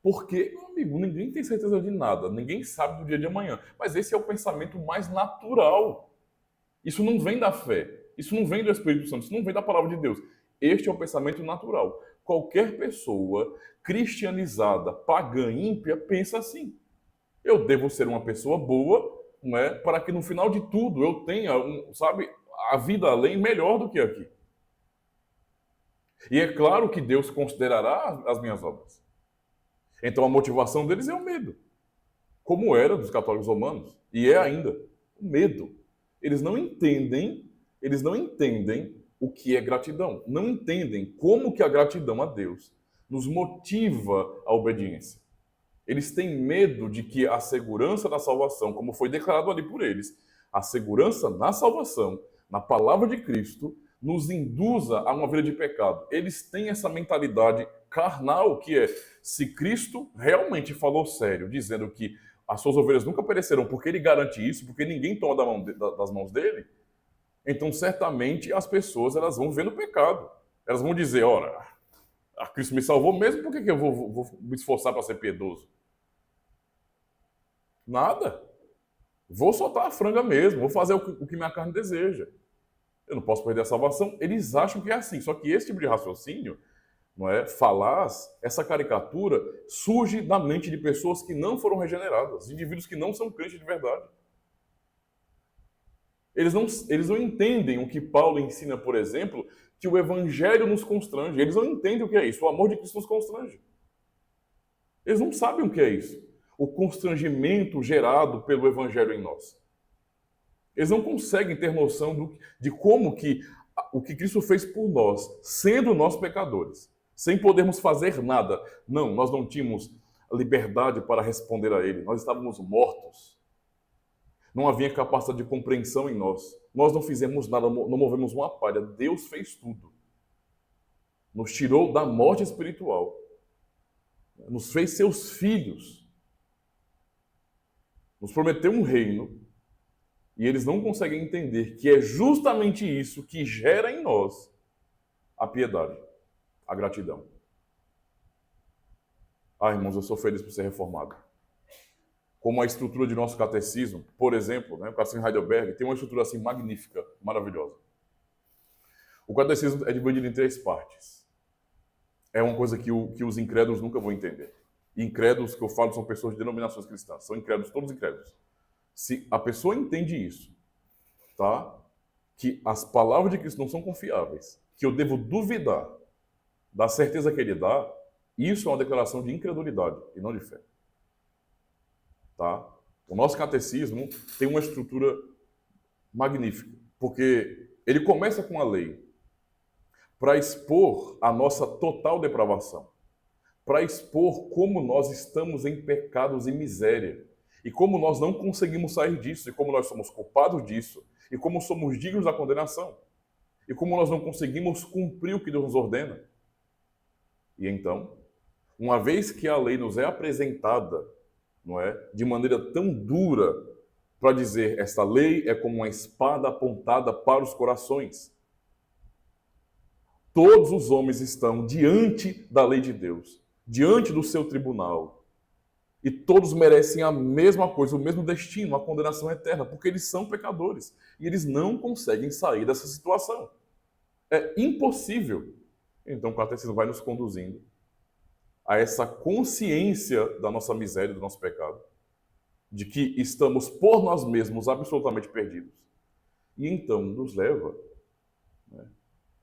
Speaker 1: porque, meu amigo, ninguém tem certeza de nada, ninguém sabe do dia de amanhã, mas esse é o pensamento mais natural. Isso não vem da fé, isso não vem do Espírito Santo, isso não vem da palavra de Deus. Este é o pensamento natural. Qualquer pessoa cristianizada, pagã, ímpia, pensa assim. Eu devo ser uma pessoa boa, não é, para que no final de tudo eu tenha, a vida além melhor do que aqui. E é claro que Deus considerará as minhas obras. Então a motivação deles é o medo. Como era dos católicos romanos. E é ainda. O medo. Eles não entendem o que é gratidão. Não entendem como que a gratidão a Deus nos motiva à obediência. Eles têm medo de que a segurança da salvação, como foi declarado ali por eles, a segurança na salvação, na palavra de Cristo, nos induza a uma vida de pecado. Eles têm essa mentalidade carnal, que é, se Cristo realmente falou sério, dizendo que as suas ovelhas nunca perecerão, porque ele garante isso, porque ninguém toma das mãos dele, então certamente as pessoas elas vão ver no pecado. Elas vão dizer, ora, a Cristo me salvou mesmo, por que eu vou me esforçar para ser piedoso? Nada. Vou soltar a franga mesmo, vou fazer o que minha carne deseja. Eu não posso perder a salvação. Eles acham que é assim. Só que esse tipo de raciocínio, não é, falaz, essa caricatura, surge da mente de pessoas que não foram regeneradas, indivíduos que não são crentes de verdade. Eles não entendem o que Paulo ensina, por exemplo, que o evangelho nos constrange. Eles não entendem o que é isso. O amor de Cristo nos constrange. Eles não sabem o que é isso. O constrangimento gerado pelo evangelho em nós. Eles não conseguem ter noção de como que o que Cristo fez por nós, sendo nós pecadores, sem podermos fazer nada. Não, nós não tínhamos liberdade para responder a Ele. Nós estávamos mortos. Não havia capacidade de compreensão em nós. Nós não fizemos nada, não movemos uma palha. Deus fez tudo. Nos tirou da morte espiritual. Nos fez seus filhos. Nos prometeu um reino. E eles não conseguem entender que é justamente isso que gera em nós a piedade, a gratidão. Ah, irmãos, eu sou feliz por ser reformado. Como a estrutura de nosso catecismo, por exemplo, né, o catecismo Heidelberg tem uma estrutura assim magnífica, maravilhosa. O catecismo é dividido em 3 partes. É uma coisa que os incrédulos nunca vão entender. E incrédulos que eu falo são pessoas de denominações cristãs, são incrédulos, todos incrédulos. Se a pessoa entende isso, tá? Que as palavras de Cristo não são confiáveis, que eu devo duvidar da certeza que ele dá, isso é uma declaração de incredulidade e não de fé. Tá? O nosso catecismo tem uma estrutura magnífica, porque ele começa com a lei para expor a nossa total depravação, para expor como nós estamos em pecados e miséria, e como nós não conseguimos sair disso, e como nós somos culpados disso, e como somos dignos da condenação, e como nós não conseguimos cumprir o que Deus nos ordena. E então, uma vez que a lei nos é apresentada, não é, de maneira tão dura, para dizer, esta lei é como uma espada apontada para os corações. Todos os homens estão diante da lei de Deus, diante do seu tribunal. E todos merecem a mesma coisa, o mesmo destino, a condenação eterna, porque eles são pecadores. E eles não conseguem sair dessa situação. É impossível. Então o catecismo vai nos conduzindo a essa consciência da nossa miséria, do nosso pecado, de que estamos por nós mesmos absolutamente perdidos. E então nos leva, né,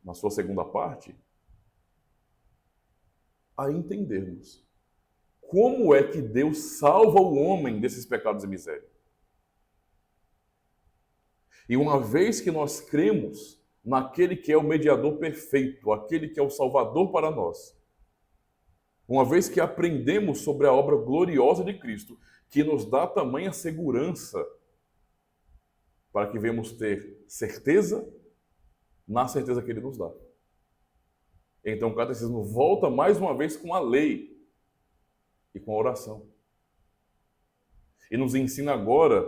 Speaker 1: na sua segunda parte, a entendermos como é que Deus salva o homem desses pecados e miséria. E uma vez que nós cremos naquele que é o mediador perfeito, aquele que é o Salvador para nós, uma vez que aprendemos sobre a obra gloriosa de Cristo, que nos dá tamanha segurança para que venhamos ter certeza na certeza que Ele nos dá. Então o catecismo volta mais uma vez com a lei e com a oração. E nos ensina agora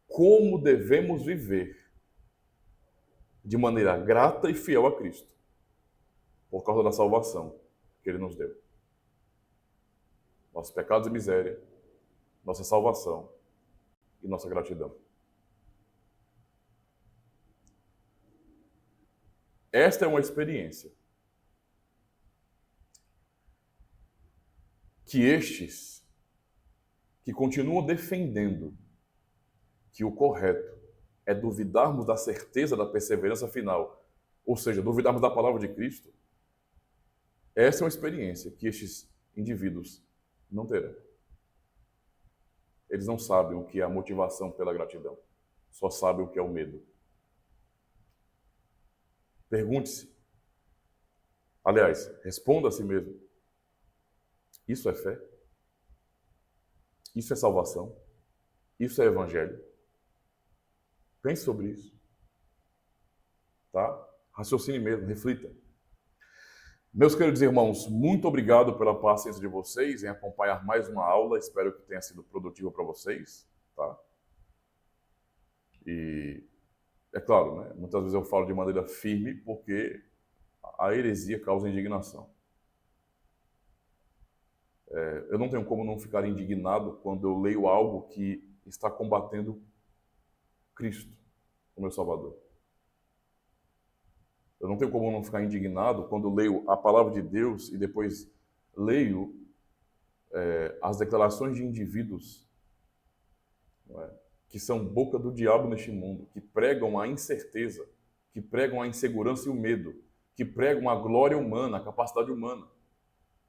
Speaker 1: como devemos viver de maneira grata e fiel a Cristo, por causa da salvação que Ele nos deu. Nossos pecados e miséria, nossa salvação e nossa gratidão. Esta é uma experiência que estes que continuam defendendo que o correto é duvidarmos da certeza da perseverança final, ou seja, duvidarmos da palavra de Cristo, essa é uma experiência que estes indivíduos não terão. Eles não sabem o que é a motivação pela gratidão, só sabem o que é o medo. Pergunte-se, aliás, responda a si mesmo: isso é fé? Isso é salvação? Isso é evangelho? Pense sobre isso. Tá? Raciocine mesmo, reflita. Meus queridos irmãos, muito obrigado pela paciência de vocês em acompanhar mais uma aula. Espero que tenha sido produtiva para vocês. Tá? E é claro, né? Muitas vezes eu falo de maneira firme porque a heresia causa indignação. Eu não tenho como não ficar indignado quando eu leio algo que está combatendo Cristo, o meu Salvador. Eu não tenho como não ficar indignado quando leio a palavra de Deus e depois leio as declarações de indivíduos, não é, que são boca do diabo neste mundo, que pregam a incerteza, que pregam a insegurança e o medo, que pregam a glória humana, a capacidade humana,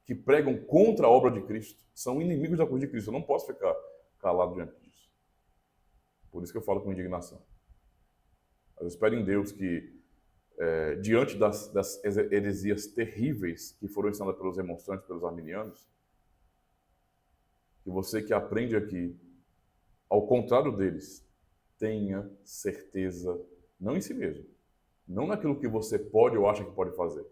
Speaker 1: que pregam contra a obra de Cristo, são inimigos da cruz de Cristo. Eu não posso ficar calado diante disso. Por isso que eu falo com indignação. Eu espero em Deus que, diante das heresias terríveis que foram ensinadas pelos remonstrantes, pelos arminianos, que você que aprende aqui, ao contrário deles, tenha certeza, não em si mesmo, não naquilo que você pode ou acha que pode fazer,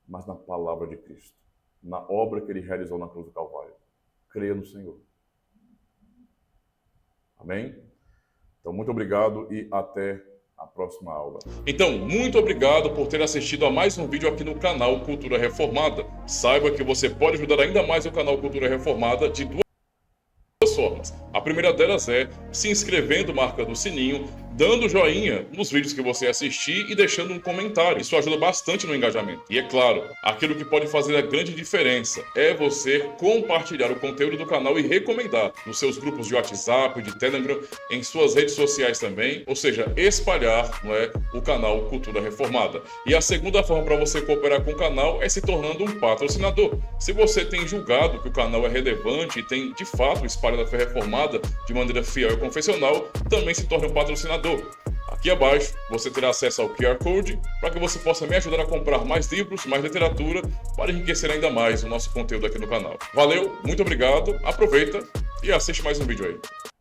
Speaker 1: mas na palavra de Cristo, na obra que Ele realizou na cruz do Calvário. Creia no Senhor. Amém? Então, muito obrigado e até a próxima aula. Então, muito obrigado por ter assistido a mais um vídeo aqui no canal Cultura Reformada. Saiba que você pode ajudar ainda mais o canal Cultura Reformada de duas formas. A primeira delas é se inscrevendo, marcando o sininho, dando joinha nos vídeos que você assistir e deixando um comentário. Isso ajuda bastante no engajamento. E é claro, aquilo que pode fazer a grande diferença é você compartilhar o conteúdo do canal e recomendar nos seus grupos de WhatsApp, de Telegram, em suas redes sociais também, ou seja, espalhar, não é, o canal Cultura Reformada. E a segunda forma para você cooperar com o canal é se tornando um patrocinador. Se você tem julgado que o canal é relevante e tem de fato espalhado a fé reformada de maneira fiel e confessional, também se torne um patrocinador. Aqui abaixo você terá acesso ao QR Code para que você possa me ajudar a comprar mais livros, mais literatura, para enriquecer ainda mais o nosso conteúdo aqui no canal. Valeu, muito obrigado, aproveita e assiste mais um vídeo aí.